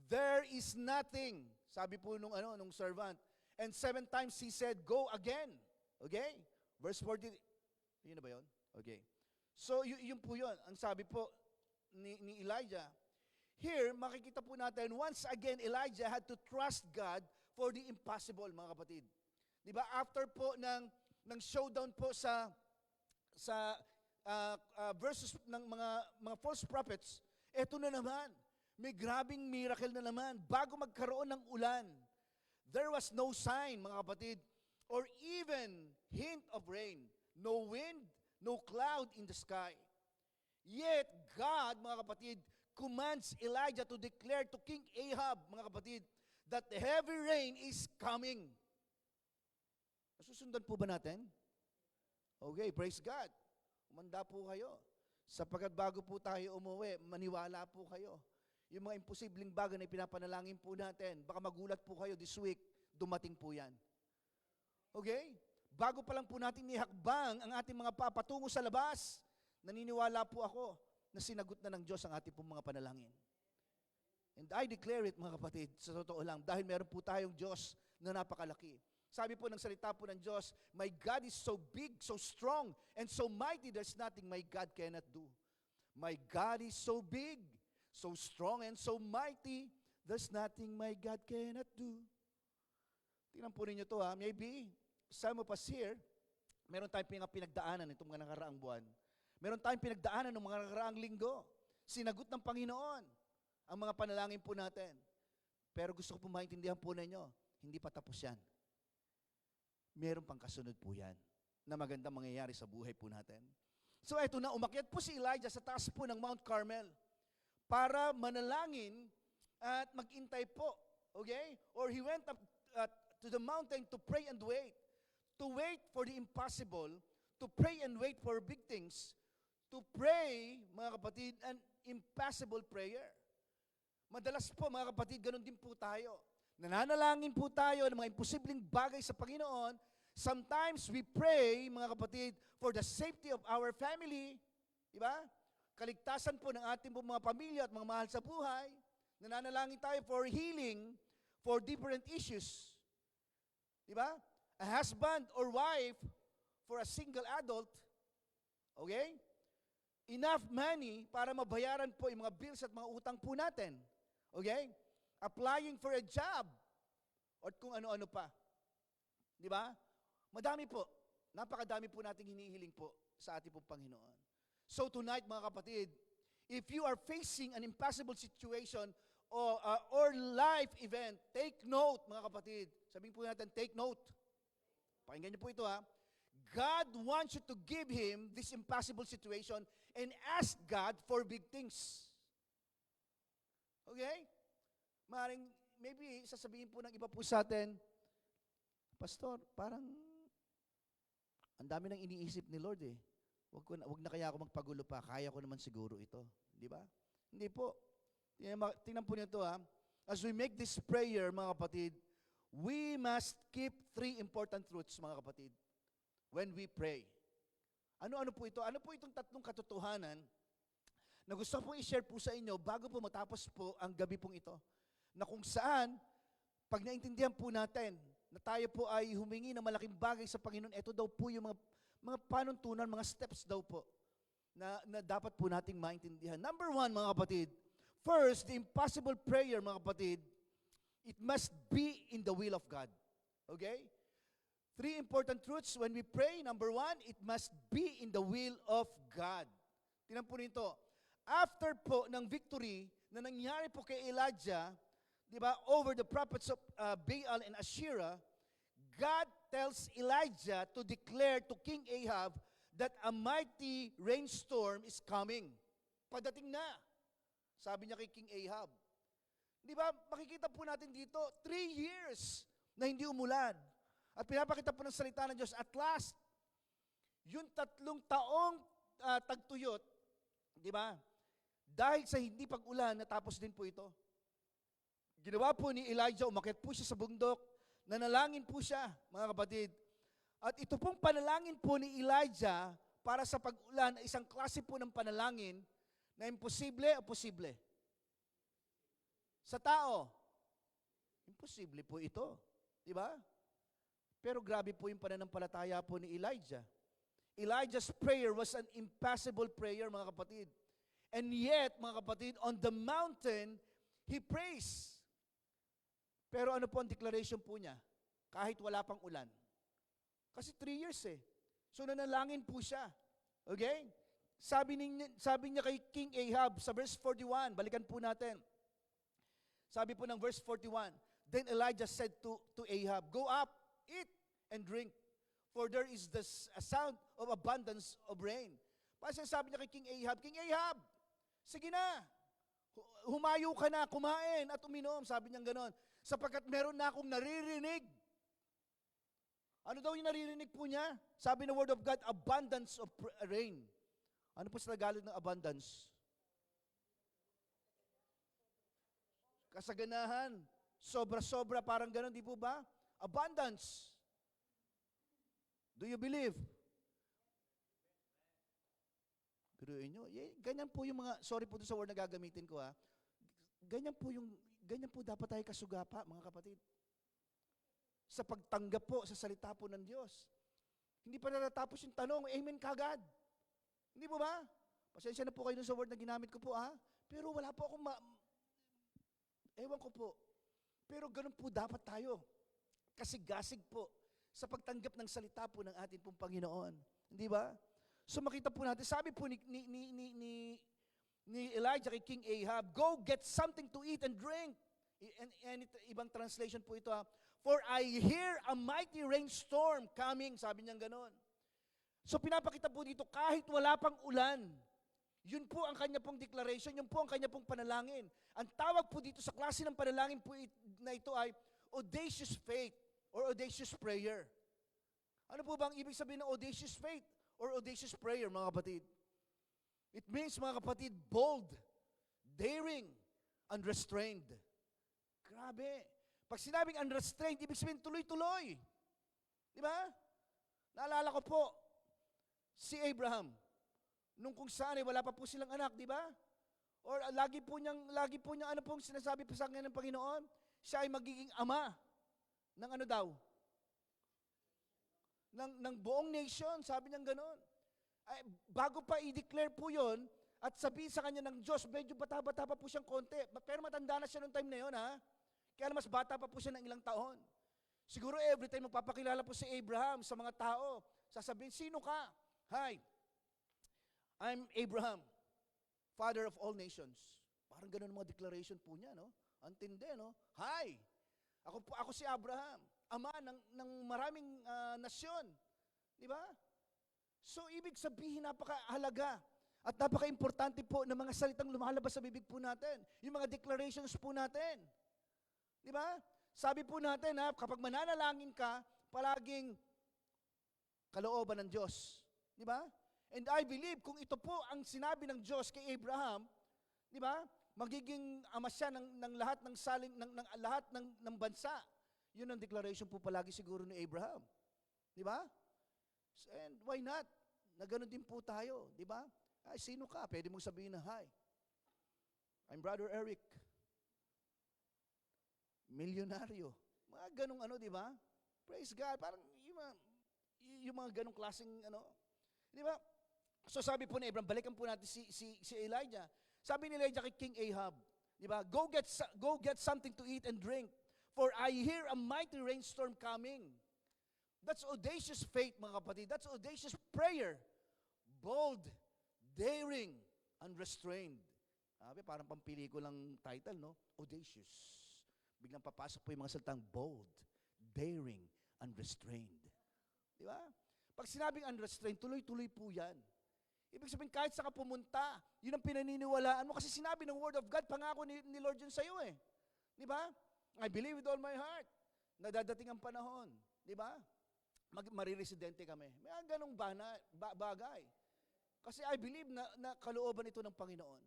[SPEAKER 3] "There is nothing." Sabi po nung servant. And 7 times he said, "Go again." Okay? Verse 40. Yun na ba yun? Okay. So yun po yun. Ang sabi po ni Elijah. Here, makikita po natin, once again, Elijah had to trust God for the impossible, mga kapatid. Di ba? After po ng showdown po sa verses ng mga false prophets, eto na naman, may grabing miracle na naman. Bago magkaroon ng ulan, there was no sign, mga kapatid, or even hint of rain. No wind, no cloud in the sky. Yet, God, mga kapatid, commands Elijah to declare to King Ahab, mga kapatid, that heavy rain is coming. Susundan po ba natin? Okay, praise God. Umanda po kayo. Sapagkat bago po tayo umuwi, maniwala po kayo. Yung mga imposibleng bagay na pinapanalangin po natin, baka magulat po kayo this week, dumating po yan. Okay? Bago pa lang po natin nihakbang ang ating mga papatungo sa labas, naniniwala po ako na sinagot na ng Diyos ang ating pong mga panalangin. And I declare it, mga kapatid, sa totoo lang, dahil meron po tayong Diyos na napakalaki. Sabi po ng salita po ng Diyos, my God is so big, so strong, and so mighty, there's nothing my God cannot do. My God is so big, so strong, and so mighty, there's nothing my God cannot do. Tingnan po ninyo to ha, maybe some of us here, meron tayong pinagdaanan itong mga nakaraang buwan. Meron tayong pinagdaanan ng mga nakaraang linggo. Sinagot ng Panginoon ang mga panalangin po natin. Pero gusto ko po maintindihan po ninyo, hindi pa tapos yan. Meron pang kasunod po yan na magandang mangyayari sa buhay po natin. So eto na, umakyat po si Elijah sa taas po ng Mount Carmel para manalangin at magintay po. Okay? Or he went up to the mountain to pray and wait. To wait for the impossible, to pray and wait for big things, to pray, mga kapatid, an impossible prayer. Madalas po, mga kapatid, ganun din po tayo. Nananalangin po tayo ng mga imposibleng bagay sa Panginoon. Sometimes we pray, mga kapatid, for the safety of our family. Diba? Kaligtasan po ng ating mga pamilya at mga mahal sa buhay. Nananalangin tayo for healing, for different issues. Diba? A husband or wife for a single adult. Okay? Enough money para mabayaran po yung mga bills at mga utang po natin. Okay? Applying for a job or kung ano-ano pa. Di ba? Madami po. Napakadami po nating hinihiling po sa ating pong Panginoon. So tonight, mga kapatid, if you are facing an impossible situation or life event, take note, mga kapatid. Sabihin po natin, take note. Pakinggan niyo po ito ha. God wants you to give Him this impossible situation and ask God for big things. Okay? Maring, maybe sasabihin po ng iba po sa atin, Pastor, parang ang dami nang iniisip ni Lord eh. Wag na kaya ako magpagulo pa, kaya ko naman siguro ito. Di ba? Hindi po. Tingnan po niyo ito ha. As we make this prayer, mga kapatid, we must keep 3 important truths, mga kapatid, when we pray. Ano-ano po ito? Ano po itong 3 katotohanan na gusto pong i-share po sa inyo bago po matapos po ang gabi pong ito? Na kung saan, pag naintindihan po natin na tayo po ay humingi ng malaking bagay sa Panginoon, ito daw po yung mga panuntunan, mga steps daw po na dapat po nating maintindihan. Number 1, mga kapatid, first, the impossible prayer, mga kapatid, it must be in the will of God. Okay? 3 important truths when we pray. Number 1, it must be in the will of God. Tingnan po nito. After po ng victory na nangyari po kay Elijah, di ba, over the prophets of Baal and Asherah, God tells Elijah to declare to King Ahab that a mighty rainstorm is coming. Padating na. Sabi niya kay King Ahab. Di ba, makikita po natin dito, 3 years na hindi umulan. At pinapakita po ng salita ng Diyos, at last, yung 3 taong tagtuyot, di ba, dahil sa hindi pag-ulan, natapos din po ito. Ginawa po ni Elijah, umakyat po siya sa bundok, nanalangin po siya, mga kapatid. At ito pong panalangin po ni Elijah para sa pag-ulan, isang klase po ng panalangin na imposible o posible. Sa tao, imposible po ito. Di ba? Pero grabe po yung pananampalataya po ni Elijah. Elijah's prayer was an impossible prayer, mga kapatid. And yet, mga kapatid, on the mountain, he prays. Pero ano po ang declaration po niya? Kahit wala pang ulan. Kasi 3 years eh. So nanalangin po siya. Okay? Sabi niya kay King Ahab sa verse 41, balikan po natin. Sabi po ng verse 41, then Elijah said to Ahab, go up, eat and drink, for there is a sound of abundance of rain. Parang sabi niya kay King Ahab, sige na, humayo ka na, kumain at uminom. Sabi niya gano'n, sapagkat meron na akong naririnig Ano daw yung naririnig po niya? Sabi ng Word of God, abundance of rain. Ano po sa Tagalog ng abundance? Kasaganahan. Sobra-sobra, parang ganon, di po ba? Abundance. Do you believe? Biruin nyo. Ganyan po yung mga, sorry po doon sa word na gagamitin ko ha. Ganyan po dapat tayo kasugapa, mga kapatid. Sa pagtanggap po sa salita po ng Diyos. Hindi pa natatapos yung tanong, amen kagad. Hindi po ba? Pasensya na po kayo dun sa word na ginamit ko po ha. Pero wala po akong ewan ko po. Pero ganun po dapat tayo. Kasigasig po sa pagtanggap ng salita po ng ating pong Panginoon. Hindi ba? So makita po natin, sabi po ni Elijah kay King Ahab, go get something to eat and drink. And ibang translation po ito ha. For I hear a mighty rainstorm coming. Sabi niya gano'n. So pinapakita po dito, kahit wala pang ulan, yun po ang kanya pong declaration, yun po ang kanya pong panalangin. Ang tawag po dito sa klase ng panalangin po na ito ay audacious faith or audacious prayer. Ano po bang ibig sabihin ng audacious faith or audacious prayer, mga kapatid? It means, mga kapatid, bold, daring, unrestrained. Grabe. Pag sinabing unrestrained, ibig sabihin tuloy-tuloy. Di ba? Naalala ko po, si Abraham, nung kung saan ay wala pa po silang anak, di ba? Or lagi po niyang ano pong sinasabi pa sa kanya ng Panginoon, siya ay magiging ama ng ano daw? Ng buong nation, sabi niya gano'n. Ay, bago pa i-declare po yon at sabihin sa kanya ng Diyos, medyo bata-bata pa po siyang konti. Pero matanda na siya noong time na yon, ha? Kaya mas bata pa po siya ng ilang taon. Siguro every time magpapakilala po si Abraham sa mga tao, sasabihin, sino ka? Hi, I'm Abraham, father of all nations. Parang ganun ang mga declaration po niya, no? Antindi, no? Hi, ako si Abraham, ama ng maraming nasyon. Di ba? So, ibig sabihin, napakahalaga at napaka-importante po ng mga salitang lumalabas sa bibig po natin. Yung mga declarations po natin. Di ba? Sabi po natin, kapag mananalangin ka, palaging kalooban ng Diyos. Di ba? And I believe, kung ito po ang sinabi ng Diyos kay Abraham, di ba? Magiging ama siya ng lahat ng saling lahat ng bansa. Yun ang declaration po palagi siguro ni Abraham. Di ba? And why not? Na ganun din po tayo, di ba? Ay, sino ka? Pwede mong sabihin na, hi, I'm Brother Eric. Milyonaryo. Mga ganung ano, di ba? Praise God. Parang yung mga ganung klaseng ano. Di ba? So sabi po ni Abraham, balikan po natin si Elijah. Sabi ni Elijah kay King Ahab, di ba? Go get something to eat and drink, for I hear a mighty rainstorm coming. That's audacious faith, mga kapatid. That's audacious prayer. Bold, daring, unrestrained. Sabi, parang pampelikulang title, no? Audacious. Biglang papasok po yung mga salitang bold, daring, unrestrained. Di ba? Pag sinabing unrestrained, tuloy-tuloy po yan. Ibig sabihin, kahit saan ka pumunta, yun ang pinaniniwalaan mo. Kasi sinabi ng Word of God, pangako ni Lord yun sa'yo eh. Di ba? I believe with all my heart na dadating ang panahon. Di ba? Mariresidente kami. May ganong bagay. Kasi I believe na kalooban ito ng Panginoon.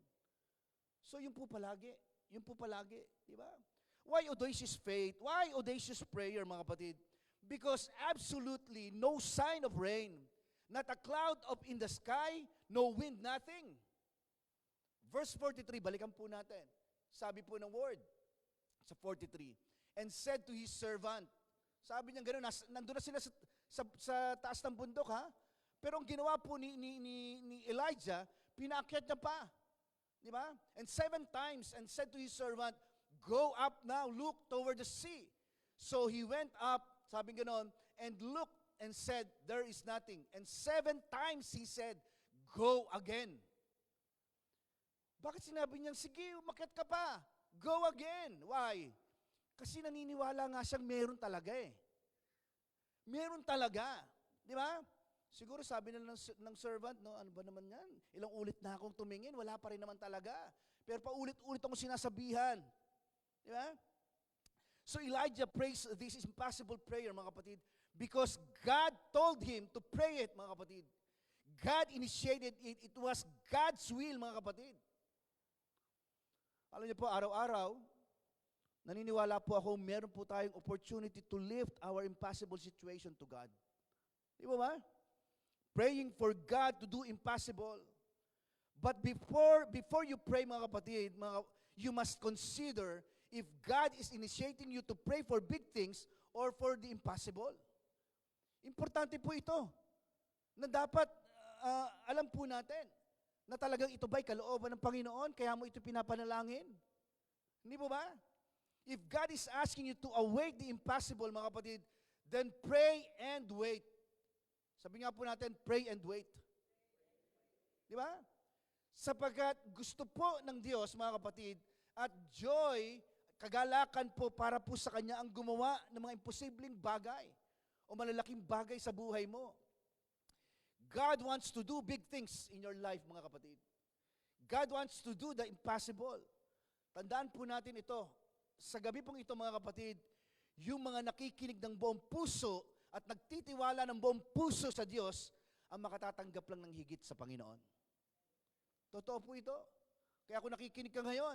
[SPEAKER 3] So yun po palagi. Yun po palagi. Di ba? Why audacious faith? Why audacious prayer, mga kapatid? Because absolutely no sign of rain, not a cloud up in the sky, no wind, nothing. Verse 43, balikan po natin. Sabi po ng word sa 43, and said to his servant, sabi niya gano'n, nandun na sila sa taas ng bundok, ha? Pero ang ginawa po ni Elijah, pinaakyat niya pa. Di ba? And 7 times, and said to his servant, go up now, look toward the sea. So he went up, sabi gano'n, and looked and said, there is nothing. And 7 times he said, go again. Bakit sinabi niya, sige, umakyat ka pa. Go again. Why? Kasi naniniwala nga siyang meron talaga eh. Meron talaga. Di ba? Siguro sabi na ng servant, no, ano ba naman yan? Ilang ulit na akong tumingin, wala pa rin naman talaga. Pero paulit-ulit akong sinasabihan. Di ba? So Elijah prays this impossible prayer, mga kapatid, Because God told him to pray it, mga kapatid. God initiated it. It was God's will, mga kapatid. Alam niyo po, araw-araw, naniniwala po ako, meron po tayong opportunity to lift our impossible situation to God. Di ba? Praying for God to do impossible. But before you pray, mga kapatid, you must consider if God is initiating you to pray for big things or for the impossible. Importante po ito na dapat alam po natin na talagang ito ba'y kalooban ng Panginoon kaya mo ito pinapanalangin? Hindi po ba? If God is asking you to await the impossible, mga kapatid, then pray and wait. Sabi nga po natin, pray and wait. Di ba? Sapagkat gusto po ng Diyos, mga kapatid, at joy, kagalakan po para po sa Kanya ang gumawa ng mga imposibleng bagay o malalaking bagay sa buhay mo. God wants to do big things in your life, mga kapatid. God wants to do the impossible. Tandaan po natin ito. Sa gabi pong ito, mga kapatid, yung mga nakikinig ng buong puso at nagtitiwala ng buong puso sa Diyos, ang makatatanggap lang ng higit sa Panginoon. Totoo po ito. Kaya kung nakikinig ka ngayon,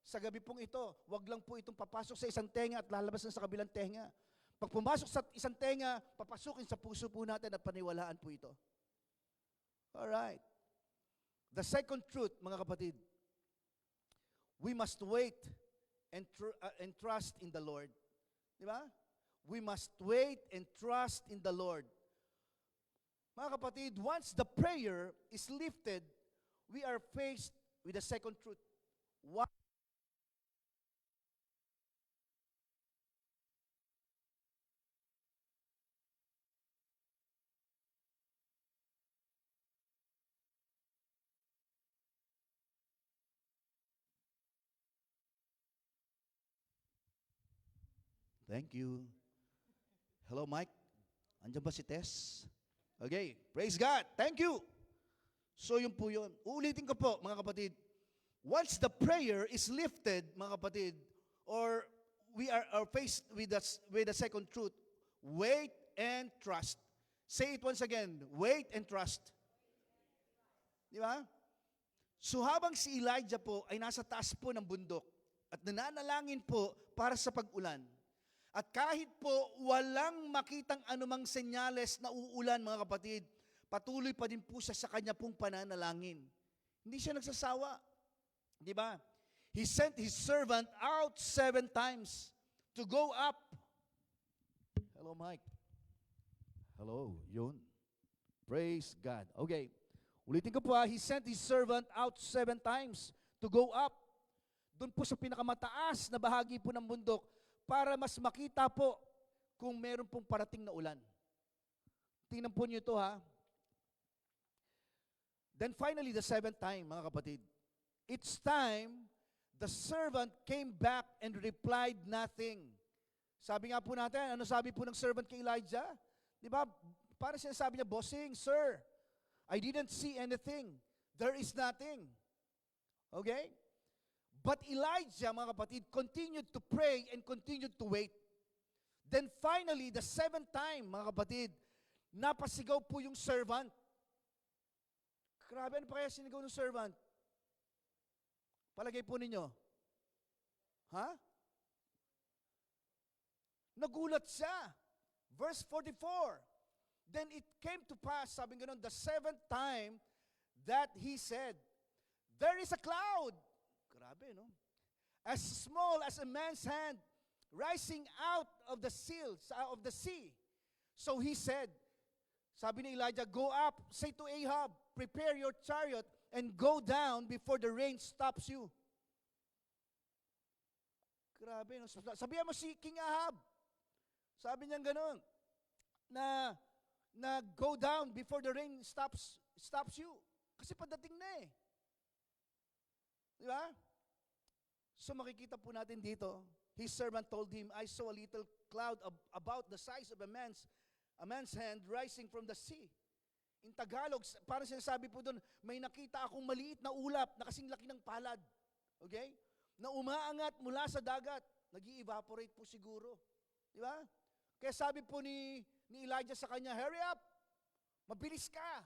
[SPEAKER 3] sa gabi pong ito, wag lang po itong papasok sa isang tenga at lalabas na sa kabilang tenga. Pag pumasok sa isang tenga, papasukin sa puso po natin at paniwalaan po ito. Alright. The second truth, mga kapatid, we must wait and trust in the Lord. Di ba? We must wait and trust in the Lord. Mga kapatid, once the prayer is lifted, we are faced with the second truth. What? Thank you. Hello, Mike. Andiyan ba si Tess? Okay, praise God. Thank you. So yun po yun. Uulitin ko po, mga kapatid. Once the prayer is lifted, mga kapatid, or we are faced with the second truth, wait and trust. Say it once again, wait and trust. Di ba? So habang si Elijah po ay nasa taas po ng bundok at nananalangin po para sa pag-ulan, at kahit po walang makitang anumang senyales na uulan, mga kapatid, patuloy pa din po siya sa kanya pong pananalangin. Hindi siya nagsasawa. Di ba? He sent his servant out 7 times to go up. Hello, Mike. Hello, yun. Praise God. Okay. Ulitin ko po, he sent his servant out 7 times to go up. Doon po sa pinakamataas na bahagi po ng bundok para mas makita po kung meron pong parating na ulan. Tingnan po niyo ito, ha. Then finally, the 7th time, mga kapatid, each time, the servant came back and replied nothing. Sabi nga po natin, ano sabi po ng servant kay Elijah? Di ba? Para sinasabi niya, bossing, sir, I didn't see anything. There is nothing. Okay? But Elijah, mga kapatid, continued to pray and continued to wait. Then finally, the 7th time, mga kapatid, napasigaw po yung servant. Grabe, ano pa kaya sinigaw ng servant? Palagay po ninyo. Ha? Nagulat siya. Verse 44. Then it came to pass, sabi nga nun, the 7th time that he said, there is a cloud. Grabe, no? As small as a man's hand rising out of the sea. So he said, sabi ni Elijah, go up, say to Ahab, prepare your chariot and go down before the rain stops you. Grabe, no? Sabihan mo si King Ahab. Sabi niya gano'n, na go down before the rain stops you. Kasi padating na eh. Di ba? So makikita po natin dito, his servant told him, I saw a little cloud about the size of a man's hand rising from the sea. In Tagalog, parang sinasabi po doon, may nakita akong maliit na ulap na kasing laki ng palad. Okay? Na umaangat mula sa dagat. Nag-i-evaporate po siguro. Di ba? Kaya sabi po ni ni Elijah sa kanya, hurry up! Mabilis ka!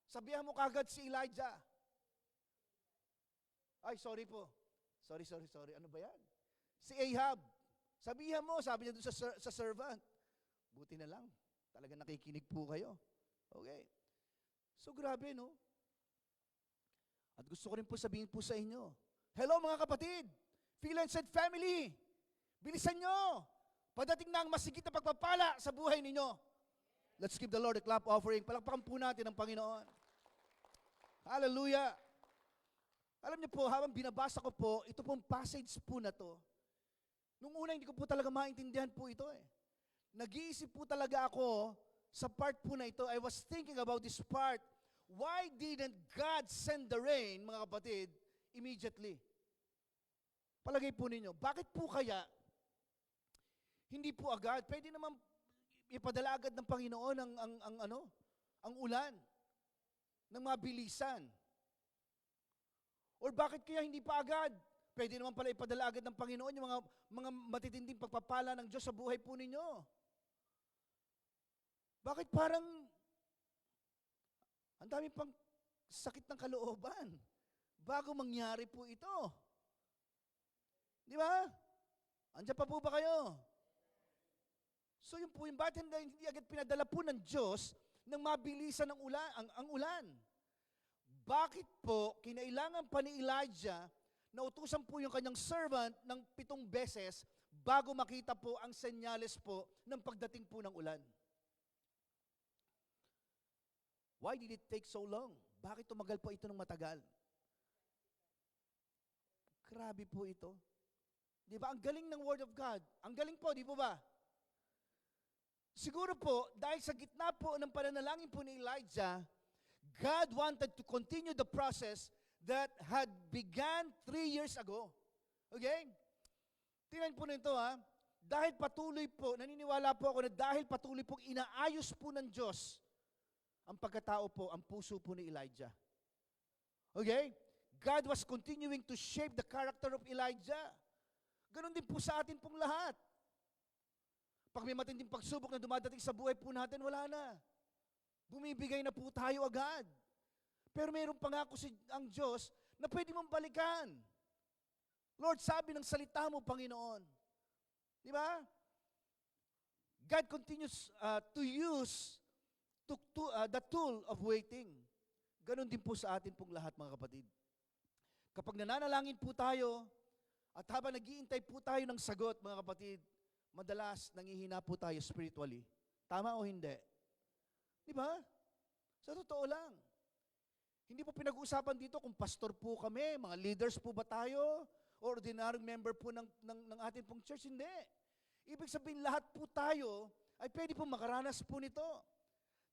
[SPEAKER 3] Sabihan mo kagad si Elijah. Ay, sorry po. Sorry. Ano ba yan? Si Ahab. Sabihan mo, sabi niya doon sa servant. Buti na lang. Talaga nakikinig po kayo. Okay. So grabe, no? At gusto ko rin po sabihin po sa inyo, hello mga kapatid! Phil and Said family! Bilisan nyo! Padating na ang masigit na pagpapala sa buhay ninyo. Let's give the Lord a clap offering. Palakpakan po natin ang Panginoon. Hallelujah! Alam niyo po, habang binabasa ko po, ito pong passage po na to, nung una hindi ko po talaga maintindihan po ito eh. Nag-iisip po talaga ako sa part po na ito. I was thinking about this part. Why didn't God send the rain, mga kapatid, immediately? Palagay po ninyo, bakit po kaya hindi po agad? Pwede naman ipadala agad ng Panginoon ang ulan ng mabilisan. Or bakit kaya hindi pa agad? Pwede naman pala ipadala agad ng Panginoon yung mga matitinding pagpapala ng Diyos sa buhay po ninyo. Bakit parang ang dami pang sakit ng kalooban bago mangyari po ito? Di ba? Andiyan pa po ba kayo? So yun po yung bakit hindi agad pinadala po ng Diyos nang mabilisan ang ulan. Bakit po kinailangan pa ni Elijah na utusan po yung kanyang servant ng 7 beses bago makita po ang senyales po ng pagdating po ng ulan? Why did it take so long? Bakit tumagal po ito ng matagal? Grabe po ito. Di ba? Ang galing ng Word of God. Ang galing po, di po ba? Siguro po, dahil sa gitna po ng pananalangin po ni Elijah, God wanted to continue the process that had began 3 years ago. Okay? Tingnan po nito ha. Dahil patuloy po, naniniwala po ako na dahil patuloy pong inaayos po ng Diyos ang pagkatao po, ang puso po ni Elijah. Okay? God was continuing to shape the character of Elijah. Ganon din po sa atin pong lahat. Pag may matinding pagsubok na dumadating sa buhay po natin, wala na. Bumibigay na po tayo agad. Pero mayroong pangako ang Diyos na pwede mong balikan. Lord, sabi ng salita mo, Panginoon. Di ba? God continues to use the tool of waiting. Ganon din po sa atin pong lahat, mga kapatid. Kapag nananalangin po tayo, at habang nag-iintay po tayo ng sagot, mga kapatid, madalas nangihina po tayo spiritually. Tama o hindi? Di ba? Sa totoo lang. Hindi po pinag-uusapan dito kung pastor po kami, mga leaders po ba tayo, or ordinaryong member po ng ating pong church. Hindi. Ibig sabihin, lahat po tayo ay pwede po makaranas po nito.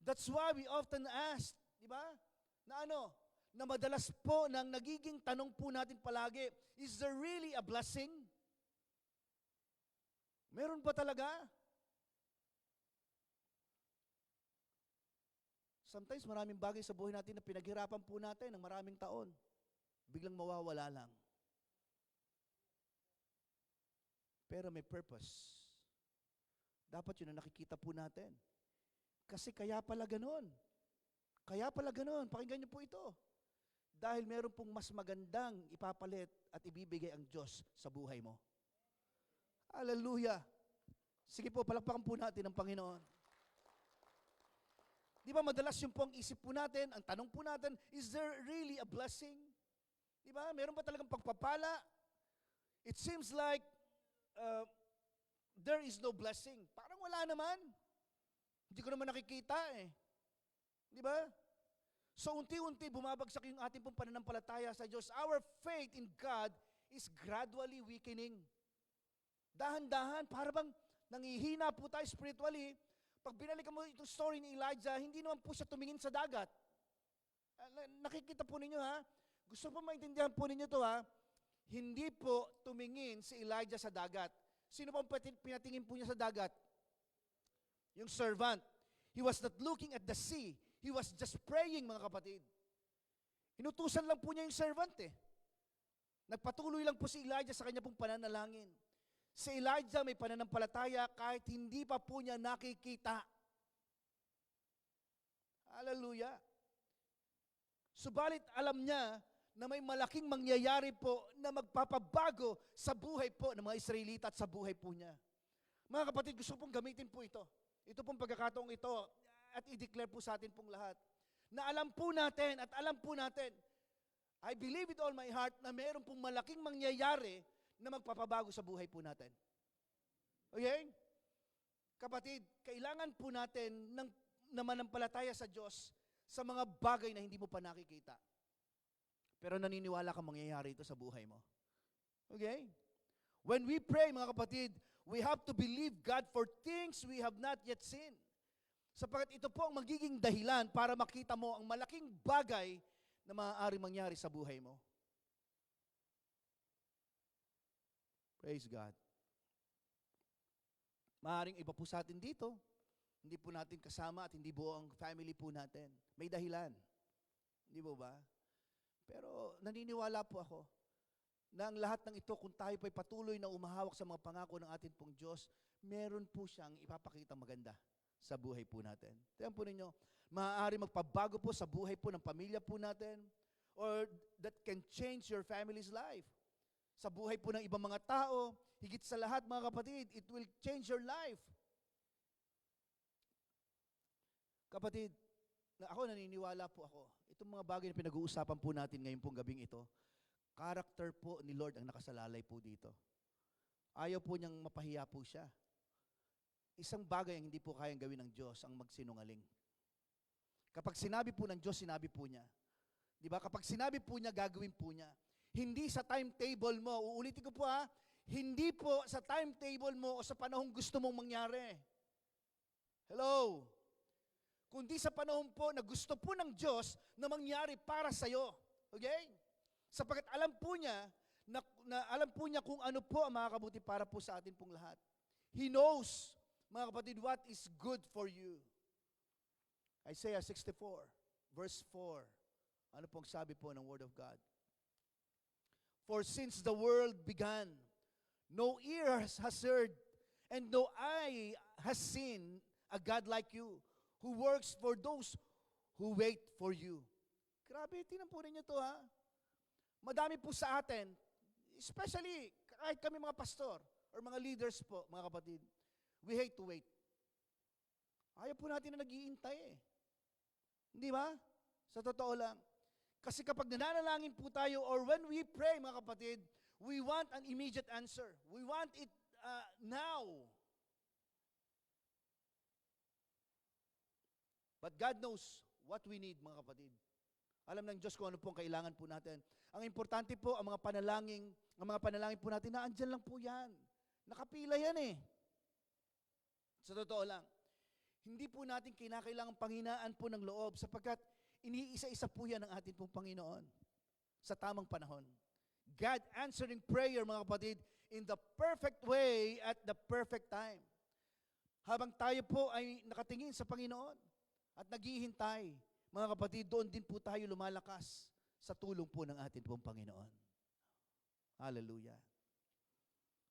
[SPEAKER 3] That's why we often ask, di ba? Na madalas po nang nagiging tanong po natin palagi, is there really a blessing? Meron ba talaga? Sometimes maraming bagay sa buhay natin na pinaghirapan po natin ng maraming taon. Biglang mawawala lang. Pero may purpose. Dapat yun ang nakikita po natin. Kasi kaya pala ganun. Kaya pala ganun. Pakinggan niyo po ito. Dahil meron pong mas magandang ipapalit at ibibigay ang Diyos sa buhay mo. Hallelujah. Sige po, palakpakan po natin ang Panginoon. Di ba madalas yung po ang isip po natin, ang tanong po natin, is there really a blessing? Di ba? Meron ba talagang pagpapala? It seems like there is no blessing. Parang wala naman. Hindi ko naman nakikita eh. Di ba? So unti-unti bumabagsak yung ating pong pananampalataya sa Diyos. Our faith in God is gradually weakening. Dahan-dahan, para bang nangihina po tayo spiritually. Pag binalikan mo itong story ni Elijah, hindi naman po siya tumingin sa dagat. Nakikita po ninyo ha? Gusto po maintindihan po ninyo to ha? Hindi po tumingin si Elijah sa dagat. Sino po pinatingin po niya sa dagat? Yung servant. He was not looking at the sea. He was just praying, mga kapatid. Inutusan lang po niya yung servant eh. Nagpatuloy lang po si Elijah sa kanya pong pananalangin. Si Elijah may pananampalataya kahit hindi pa po niya nakikita. Hallelujah. Subalit alam niya na may malaking mangyayari po na magpapabago sa buhay po ng mga Israelita at sa buhay po niya. Mga kapatid, gusto pong gamitin po ito. Ito pong pagkakataong ito at i-declare po sa atin pong lahat na alam po natin at alam po natin, I believe with all my heart na mayroon pong malaking mangyayari na magpapabago sa buhay po natin. Okay? Kapatid, kailangan po natin ng namanampalataya sa Diyos sa mga bagay na hindi mo pa nakikita. Pero naniniwala ka mangyayari ito sa buhay mo. Okay? When we pray, mga kapatid, we have to believe God for things we have not yet seen. Sapagkat ito po ang magiging dahilan para makita mo ang malaking bagay na maaaring mangyari sa buhay mo. Praise God. Maaaring iba po sa atin dito, hindi po natin kasama at hindi buo ang family po natin. May dahilan. Hindi po ba? Pero naniniwala po ako na ang lahat ng ito, kung tayo pa'y patuloy na umahawak sa mga pangako ng atin pong Diyos, meron po siyang ipapakita maganda sa buhay po natin. Tingnan po ninyo, maaari magpabago po sa buhay po ng pamilya po natin, or that can change your family's life. Sa buhay po ng ibang mga tao, higit sa lahat mga kapatid, it will change your life. Kapatid, ako naniniwala po ako, itong mga bagay na pinag-uusapan po natin ngayon pong gabing ito, character po ni Lord ang nakasalalay po dito. Ayaw po niyang mapahiya po siya. Isang bagay ang hindi po kayang gawin ng Diyos, ang magsinungaling. Kapag sinabi po ng Diyos, sinabi po niya. Di ba? Kapag sinabi po niya, gagawin po niya. Hindi sa timetable mo, uulitin ko po hindi po sa timetable mo o sa panahong gusto mong mangyari. Hello? Kundi sa panahon po na gusto po ng Diyos na mangyari para sa'yo. Okay? Sapagkat alam po niya na alam po niya kung ano po ang makakabuti para po sa atin pong lahat. He knows, mga kapatid, what is good for you. Isaiah 64, verse 4. Ano pong sabi po ng Word of God? For since the world began, no ear has heard, and no eye has seen a God like you, who works for those who wait for you. Grabe, tingnan po ninyo to Madami po sa atin, especially kahit kami mga pastor or mga leaders po, mga kapatid, we hate to wait. Ayaw po natin na nag-iintay Hindi ba? Sa totoo lang. Kasi kapag nananalangin po tayo or when we pray, mga kapatid, we want an immediate answer. We want it now. But God knows what we need, mga kapatid. Alam ng Diyos kung ano pong kailangan po natin. Ang importante po, ang mga panalangin po natin, na andyan lang po yan. Nakapila yan Sa totoo lang. Hindi po natin kinakailangan panghinaan po ng loob sapagkat iniisa-isa po yan ng atin pong Panginoon sa tamang panahon. God answering prayer, mga kapatid, in the perfect way at the perfect time. Habang tayo po ay nakatingin sa Panginoon at naghihintay, mga kapatid, doon din po tayo lumalakas sa tulong po ng atin pong Panginoon. Hallelujah.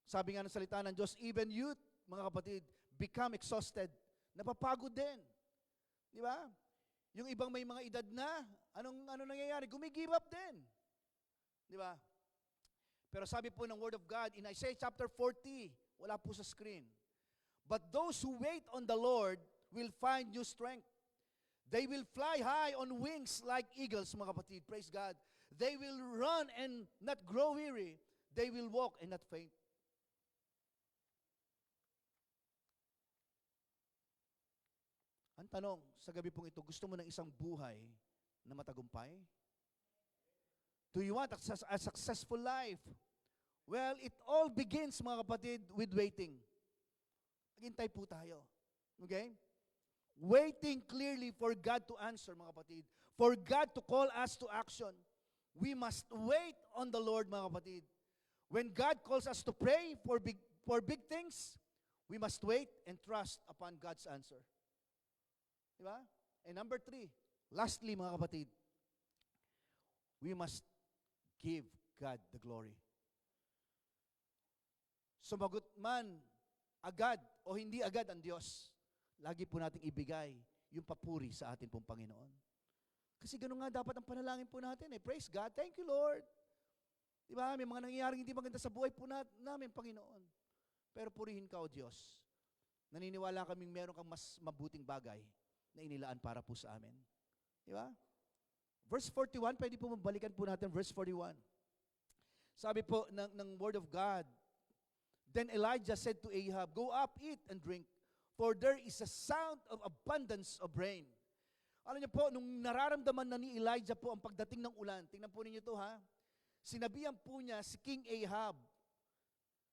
[SPEAKER 3] Sabi nga ng salita ng Diyos, even youth, mga kapatid, become exhausted. Napapagod din. Di ba? Yung ibang may mga edad na, ano nangyayari? Gumigive up din. Di ba? Pero sabi po ng Word of God, in Isaiah chapter 40, wala po sa screen, but those who wait on the Lord will find new strength. They will fly high on wings like eagles, mga kapatid. Praise God. They will run and not grow weary. They will walk and not faint. Ang tanong, sa gabi pong ito, gusto mo ng isang buhay na matagumpay? Do you want a successful life? Well, it all begins, mga kapatid, with waiting. Maghintay po tayo. Okay? Waiting clearly for God to answer, mga kapatid. For God to call us to action. We must wait on the Lord, mga kapatid. When God calls us to pray for big things, we must wait and trust upon God's answer. Diba? And number 3, lastly, mga kapatid, we must give God the glory. Sumagot man agad o hindi agad ang Diyos, lagi po nating ibigay yung papuri sa atin pong Panginoon. Kasi ganun nga dapat ang panalangin po natin eh. Praise God, thank you Lord. Diba? May mga nangyayaring hindi maganda sa buhay po namin, Panginoon. Pero purihin ka, O Diyos. Naniniwala kaming meron kang mas mabuting bagay na inilaan para po sa amin. Diba? Verse 41, pwede po mabalikan po natin verse 41. Sabi po ng Word of God, Then Elijah said to Ahab, Go up, eat and drink, for there is a sound of abundance of rain. Alam niyo po, nung nararamdaman na ni Elijah po ang pagdating ng ulan, tingnan po ninyo ito ha, sinabihan po niya si King Ahab.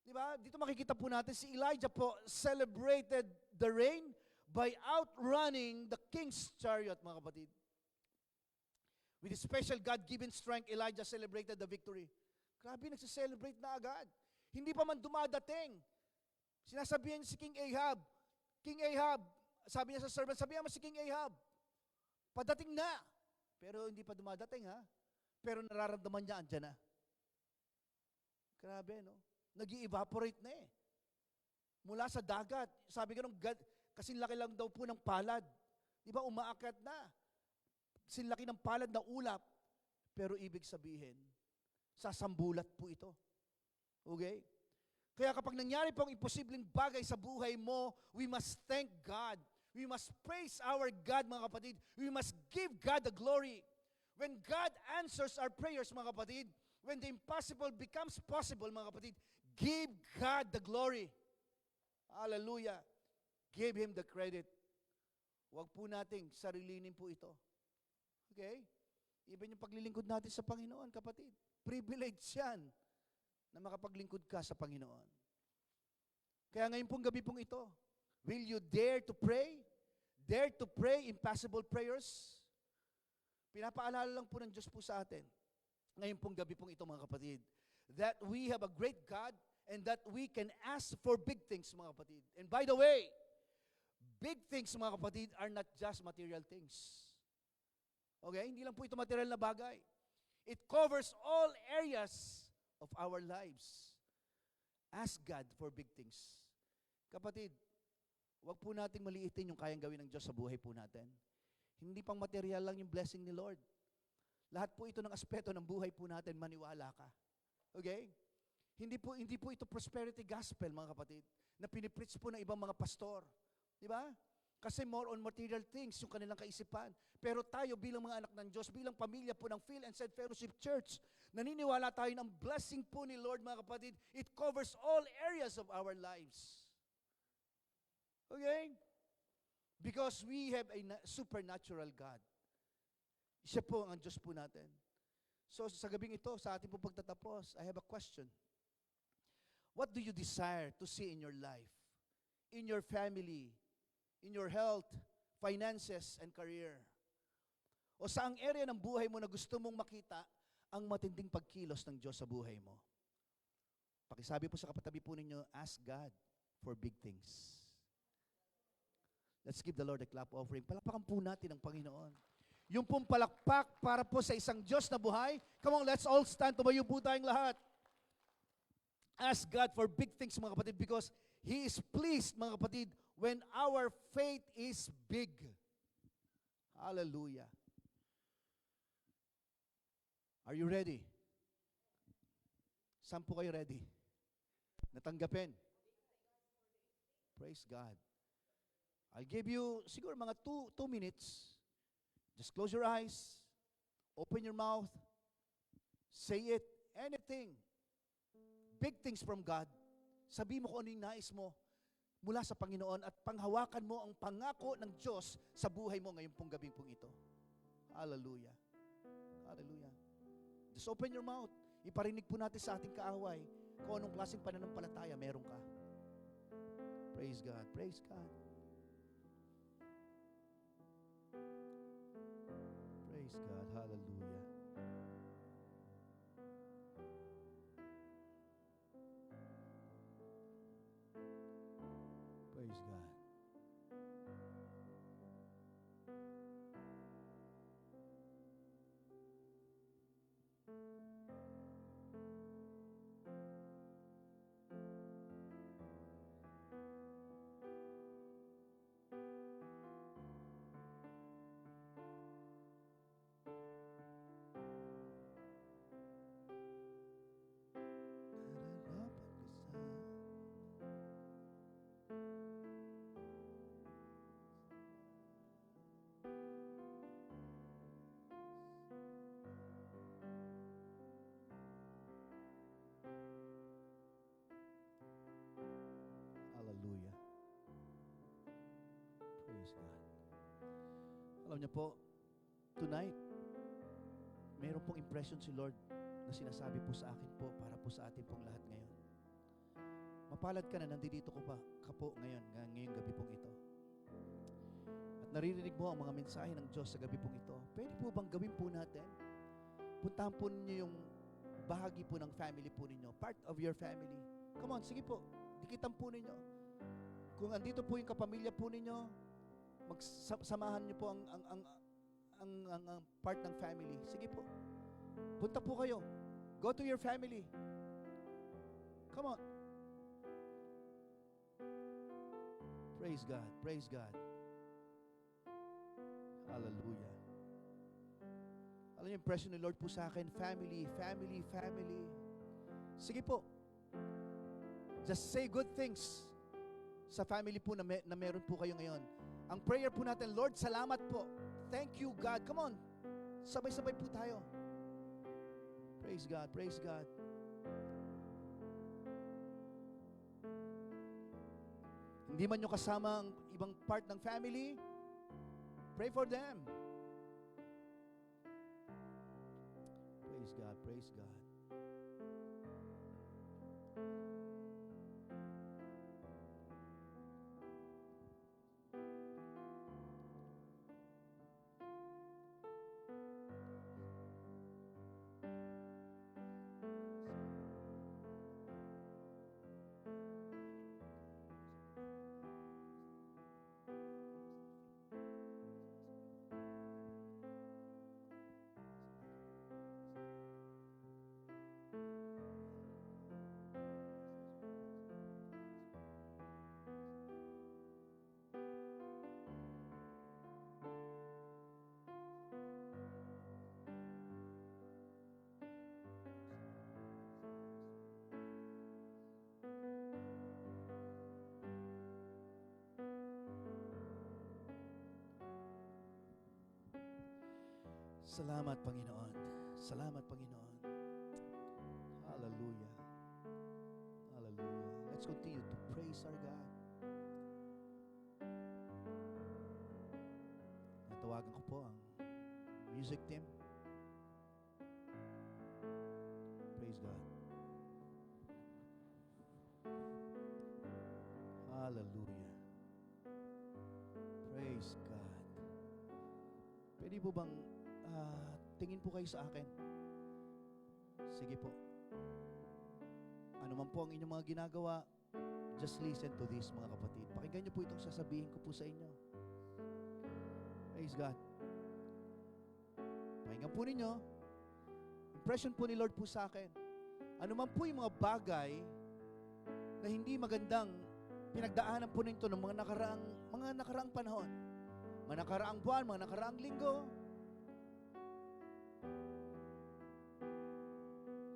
[SPEAKER 3] Diba? Dito makikita po natin, si Elijah po celebrated the rain by outrunning the king's chariot, mga kapatid. With his special God-given strength, Elijah celebrated the victory. Grabe, nagsiselebrate na agad. Hindi pa man dumadating. Sinasabihan niya si King Ahab, sabi niya sa servant, sabihan mo si King Ahab, padating na. Pero hindi pa dumadating ha. Pero nararamdaman niya, andyan na. Grabe, no? Nag-i-evaporate na eh. Mula sa dagat. Sabi ko nung kasi laki lang daw po ng palad. Di ba, umaakyat na. Sinlaki ng palad na ulap. Pero ibig sabihin, sasambulat po ito. Okay? Kaya kapag nangyari pong imposibleng bagay sa buhay mo, we must thank God. We must praise our God, mga kapatid. We must give God the glory. When God answers our prayers, mga kapatid, when the impossible becomes possible, mga kapatid, give God the glory. Hallelujah. Give Him the credit. Huwag po nating sarilinin po ito. Okay? Even yung paglilingkod natin sa Panginoon, kapatid, privilege yan na makapaglingkod ka sa Panginoon. Kaya ngayon pong gabi pong ito, will you dare to pray? Dare to pray impossible prayers? Pinapaalala lang po ng Diyos po sa atin, ngayon pong gabi pong ito, mga kapatid, that we have a great God and that we can ask for big things, mga kapatid. And by the way, big things, mga kapatid, are not just material things. Okay? Hindi lang po ito material na bagay. It covers all areas of our lives. Ask God for big things. Kapatid, huwag po nating maliitin yung kayang gawin ng Diyos sa buhay po natin. Hindi pang material lang yung blessing ni Lord. Lahat po ito ng aspeto ng buhay po natin, maniwala ka. Okay? Hindi po ito prosperity gospel, mga kapatid, na pinipreach po ng ibang mga pastor. Di ba? Kasi more on material things yung kanilang kaisipan. Pero tayo bilang mga anak ng Diyos, bilang pamilya po ng Phil and Said Fellowship Church, naniniwala tayo ng blessing po ni Lord, mga kapatid. It covers all areas of our lives. Okay? Because we have a supernatural God. Siya po ang Diyos po natin. So sa gabing ito, sa ating po pagtatapos, I have a question. What do you desire to see in your life, in your family, in your health, finances, and career? O saang area ng buhay mo na gusto mong makita ang matinding pagkilos ng Diyos sa buhay mo? Pakisabi po sa kapatabi po ninyo, ask God for big things. Let's give the Lord a clap offering. Palakpakan po natin ang Panginoon. Yung pong palakpak para po sa isang Diyos na buhay. Come on, let's all stand. Tumayo po tayong lahat. Ask God for big things, mga kapatid, because He is pleased, mga kapatid, when our faith is big. Hallelujah. Are you ready? Saan po kayo ready? Natanggapin? Praise God. I'll give you siguro mga 2 minutes. Just close your eyes. Open your mouth. Say it. Anything. Big things from God. Sabi mo kung ano yung nais mo mula sa Panginoon at panghawakan mo ang pangako ng Diyos sa buhay mo ngayong pong gabing pong ito. Hallelujah. Hallelujah. Just open your mouth. Iparinig po natin sa ating kaaway kung anong klaseng pananampalataya meron ka. Praise God. Praise God. Praise God. Hallelujah. Praise God. Alam niyo po, tonight, meron pong impression si Lord na sinasabi po sa akin po para po sa atin pong lahat ngayon. Mapalad ka na, nandito ka po ngayong gabi pong ito. At naririnig mo ang mga mensahe ng Diyos sa gabi pong ito. Pwede po bang gawin po natin? Puntahan po ninyo yung bahagi po ng family po ninyo, part of your family. Come on, sige po, dikitan po ninyo. Kung andito po yung kapamilya po ninyo, magsamahan niyo po ang part ng family. Sige po. Punta po kayo. Go to your family. Come on. Praise God. Praise God. Hallelujah. Alam niyo, impression ni Lord po sa akin, family, family, family. Sige po. Just say good things sa family po na meron po kayo ngayon. Ang prayer po natin, Lord, salamat po. Thank you, God. Come on. Sabay-sabay po tayo. Praise God. Praise God. Hindi man nyo kasama ang ibang part ng family, pray for them. Praise God. Praise God. Salamat, Panginoon. Salamat, Panginoon. Hallelujah. Hallelujah. Let's continue to praise our God. Natawagan ko po ang music team. Praise God. Hallelujah. Praise God. Pwede po bang tingin po kayo sa akin? Sige po. Ano man po ang inyong mga ginagawa, just listen to this, mga kapatid. Pakinggan niyo po itong sasabihin ko po sa inyo. Praise God. Pakinggan po ninyo. Impression po ni Lord po sa akin. Ano man po yung mga bagay na hindi magandang pinagdaanan po ninyo ng mga nakaraang panahon, mga nakaraang buwan, mga nakaraang linggo,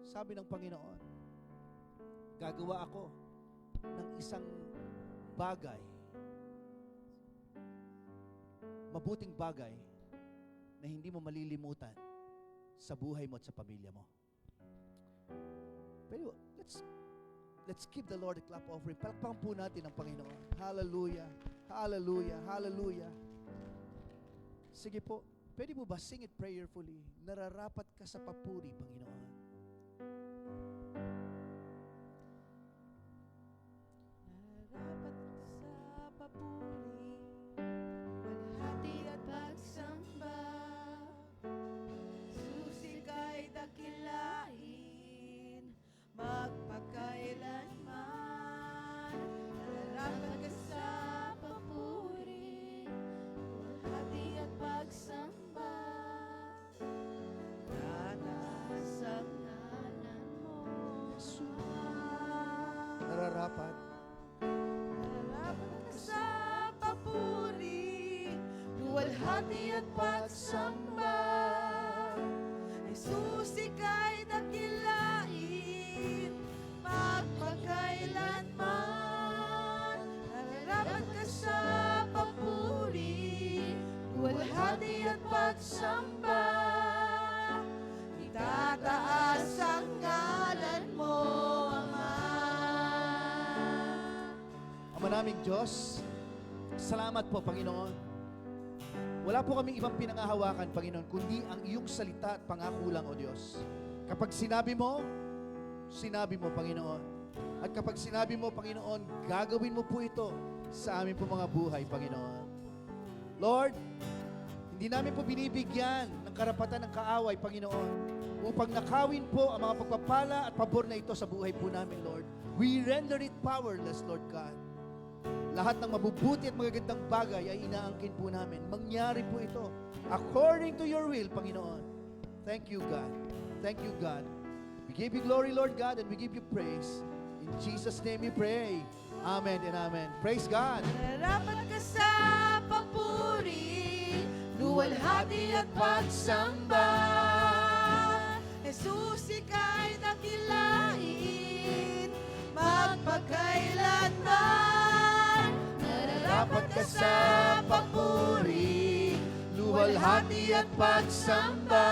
[SPEAKER 3] sabi ng Panginoon, gagawa ako ng isang bagay, mabuting bagay, na hindi mo malilimutan sa buhay mo at sa pamilya mo. Pero let's give the Lord a clap offering. Palakpakan po natin ang Panginoon. Hallelujah. Hallelujah. Hallelujah. Sige po, pwede mo ba sing it prayerfully? Nararapat ka sa papuri, Panginoon.
[SPEAKER 1] Nararapat sa papuri, walhati at pagsamba, susi kay dakilain, magpakailanman. Nararapat ka sa papuri, walhati at pagsamba, tataas ang ngalan mo.
[SPEAKER 3] Nararapat.
[SPEAKER 1] Nararapat ka sa papuri, luwalhati at pagsamba. Jesus, ika'y dakilain, magpakailanman. Nararapat ka sa papuri, luwalhati at pagsamba. Itataas ang ngalan mo, Ama.
[SPEAKER 3] Ama naming Diyos, salamat po, Panginoon. Wala po kaming ibang pinangahawakan, Panginoon, kundi ang iyong salita at pangako lang, O Diyos. Kapag sinabi mo, Panginoon. At kapag sinabi mo, Panginoon, gagawin mo po ito sa amin po mga buhay, Panginoon. Lord, hindi namin po binibigyan ng karapatan ng kaaway, Panginoon, upang nakawin po ang mga pagpapala at pabor na ito sa buhay po namin, Lord. We render it powerless, Lord God. Lahat ng mabubuti at magagandang bagay ay inaangkin po namin. Mangyari po ito according to your will, Panginoon. Thank you, God. Thank you, God. We give you glory, Lord God, and we give you praise. In Jesus' name we pray. Amen and amen. Praise God.
[SPEAKER 1] Nararapat ka sa papuri, luwalhati at pagsamba. Jesus, ika'y dakilain, magpagkailanman. Nararapat ka sa papuri, luwalhati at pagsamba.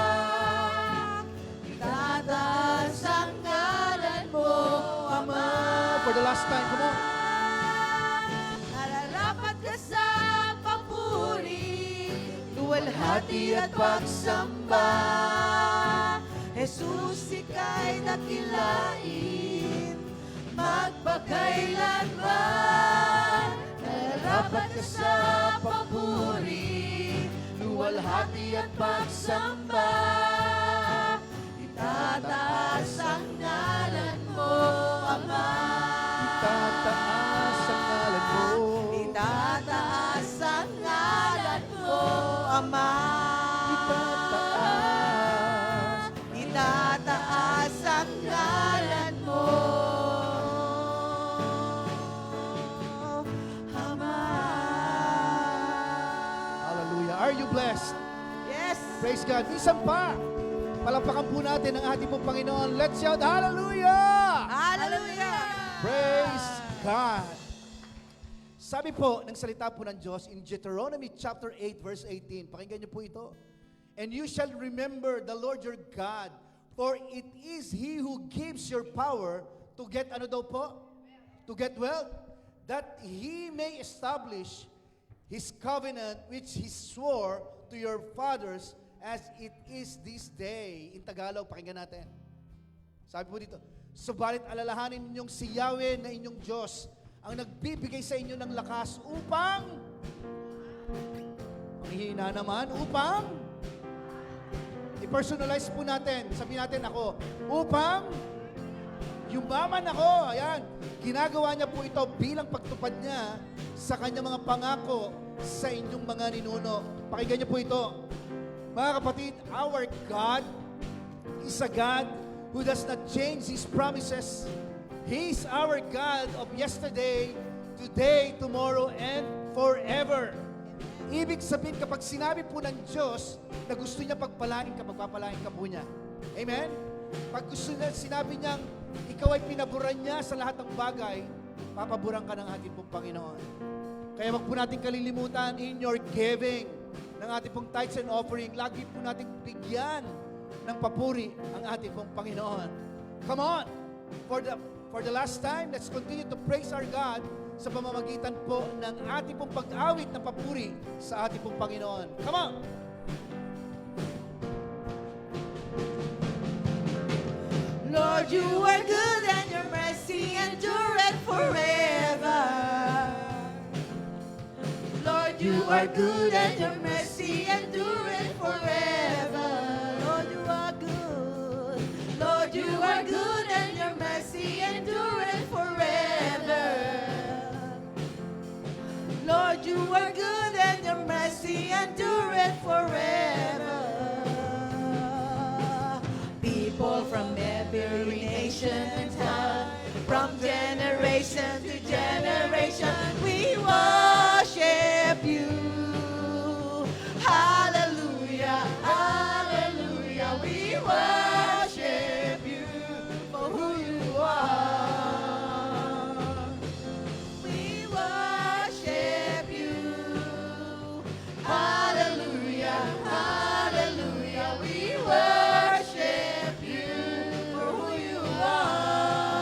[SPEAKER 1] Itataas ang ngalan mo, Ama.
[SPEAKER 3] For the last time, come on.
[SPEAKER 1] Nararapat ka sa papuri, luwalhati at pagsamba. Jesus, ika'y dakilain, magpakailanman. Nararapat ka sa papuri, luwalhati at pagsamba. Itataas ang ngalan mo, Ama.
[SPEAKER 3] Itataas ang ngalan mo.
[SPEAKER 1] Itataas ang ngalan mo, Ama.
[SPEAKER 3] Itataas.
[SPEAKER 1] Itataas ang ngalan mo, Ama.
[SPEAKER 3] Hallelujah. Are you blessed?
[SPEAKER 1] Yes.
[SPEAKER 3] Praise God. Minsan pa, palapakan po natin ang ating pong Panginoon. Let's shout, Hallelujah!
[SPEAKER 1] Hallelujah.
[SPEAKER 3] Praise God. Sabi po ng salita po ng Diyos in Deuteronomy chapter 8 verse 18. Pakinggan niyo po ito. And you shall remember the Lord your God, for it is He who gives your power to get ano daw po? To get wealth, that He may establish His covenant which He swore to your fathers as it is this day. In Tagalog, pakinggan natin. Sabi po dito, subalit alalahanin ninyong si Yahweh na inyong Diyos ang nagbibigay sa inyo ng lakas upang, ang hihina naman, upang, i-personalize po natin, sabihin natin ako, upang, yumaman ako, ayan, ginagawa niya po ito bilang pagtupad niya sa kanyang mga pangako sa inyong mga ninuno. Pakinggan niyo po ito. Mga kapatid, our God is a God who does not change His promises. He is our God of yesterday, today, tomorrow, and forever. Ibig sabihin, kapag sinabi po ng Diyos na gusto niya pagpalain ka, magpapalain ka po niya. Amen? Pag gusto niya, sinabi niyang ikaw ay pinaburan niya sa lahat ng bagay, papaburan ka ng ating pong Panginoon. Kaya wag po natin kalilimutan in your giving ng ating pong tithes and offering, lagi po natin bigyan ng papuri ang ating pong Panginoon. Come on! For the last time, let's continue to praise our God sa pamamagitan po ng ating pong pag-awit ng papuri sa ating pong Panginoon. Come on!
[SPEAKER 1] Lord, you are good and your mercy endureth forever. Lord, you are good and your mercy endureth forever. Lord, you are good. Lord, you are good and your mercy endureth forever. Lord, you are good and your mercy endureth forever. People from every nation and tongue, from generation to generation, we worship you. Hallelujah, hallelujah, we worship you for who you are. We worship you. Hallelujah, hallelujah, we worship you for who you are.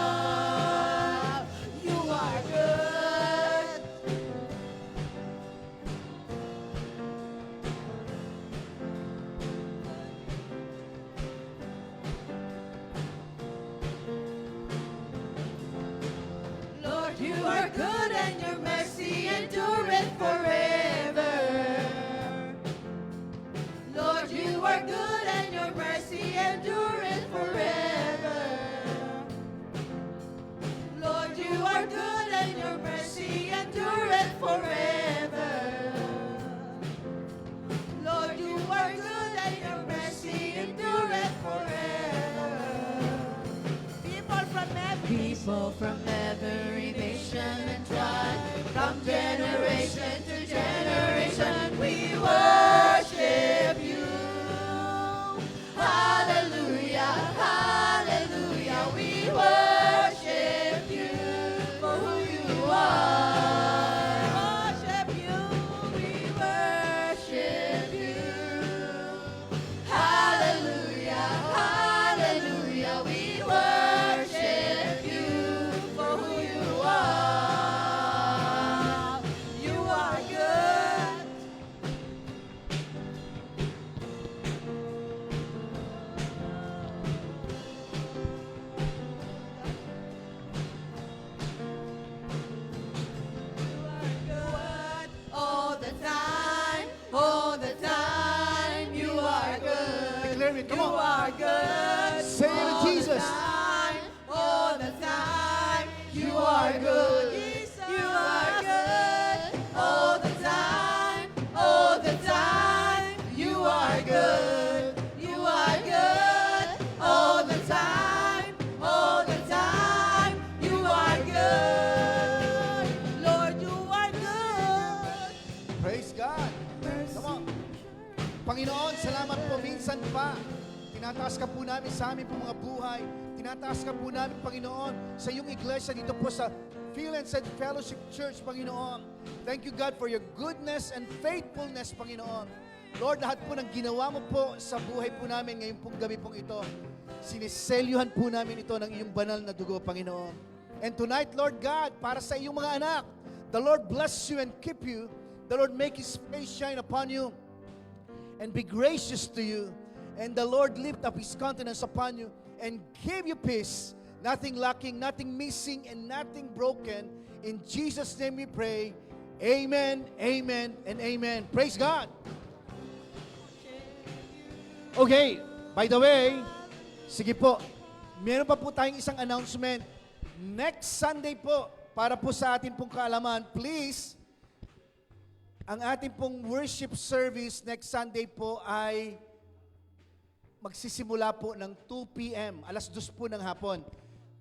[SPEAKER 1] good and your mercy endureth forever. Lord, you are good and your mercy endureth forever. Lord, you are good and your mercy endureth forever. Lord, you are good and your mercy endureth forever. People from every nation and tribe, from generation to generation, we worship you. Hallelujah, hallelujah, we worship you for who you are. Worship you, we worship you. Hallelujah, hallelujah, we worship you for who you are. You are good. Good all the time, all the time. You are good.
[SPEAKER 3] Declare it, come
[SPEAKER 1] You
[SPEAKER 3] on.
[SPEAKER 1] are good.
[SPEAKER 3] Say it to
[SPEAKER 1] all
[SPEAKER 3] Jesus.
[SPEAKER 1] The time, all the time. You are good. You are good. All the time, all the time. You are good. You are good. All the time, all the time. You are good. Lord, you are good.
[SPEAKER 3] Praise God. Come on. Panginoon, salamat po minsan pa. Tinataas ka po namin sa aming po mga buhay. Tinataas ka po namin, Panginoon, sa iyong iglesia dito po sa Philemon and Fellowship Church, Panginoon. Thank you, God, for your goodness and faithfulness, Panginoon. Lord, lahat po ng ginawa mo po sa buhay po namin ngayong pong gabi pong ito, siniselyuhan po namin ito ng iyong banal na dugo, Panginoon. And tonight, Lord God, para sa iyong mga anak, the Lord bless you and keep you. The Lord make His face shine upon you and be gracious to you. And the Lord lift up His countenance upon you and give you peace, nothing lacking, nothing missing, and nothing broken. In Jesus' name we pray. Amen, amen, and amen. Praise God. Okay, by the way, sige po, meron pa po tayong isang announcement. Next Sunday po, para po sa atin pong kaalaman, please, ang ating pong worship service next Sunday po ay magsisimula po ng 2 p.m., alas 2 po ng hapon.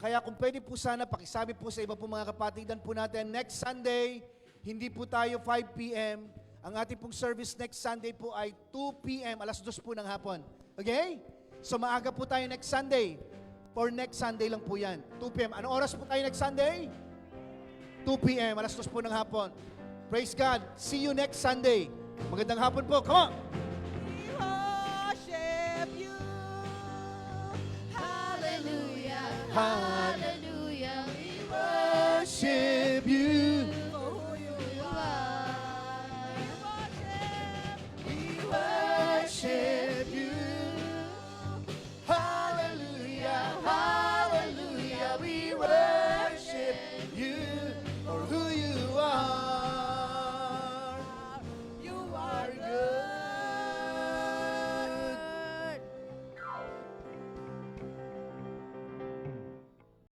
[SPEAKER 3] Kaya kung pwede po sana, pakisabi po sa iba po mga kapatidan po natin, next Sunday, hindi po tayo 5 p.m., ang ating pong service next Sunday po ay 2 p.m., alas 2 po ng hapon. Okay? So maaga po tayo next Sunday. For next Sunday lang po yan. 2 p.m. Anong oras po tayo next Sunday? 2 p.m., alas 2 po ng hapon. Praise God. See you next Sunday. Magandang hapon po. Come on!
[SPEAKER 1] We worship you. Hallelujah.
[SPEAKER 3] Hallelujah.
[SPEAKER 1] We worship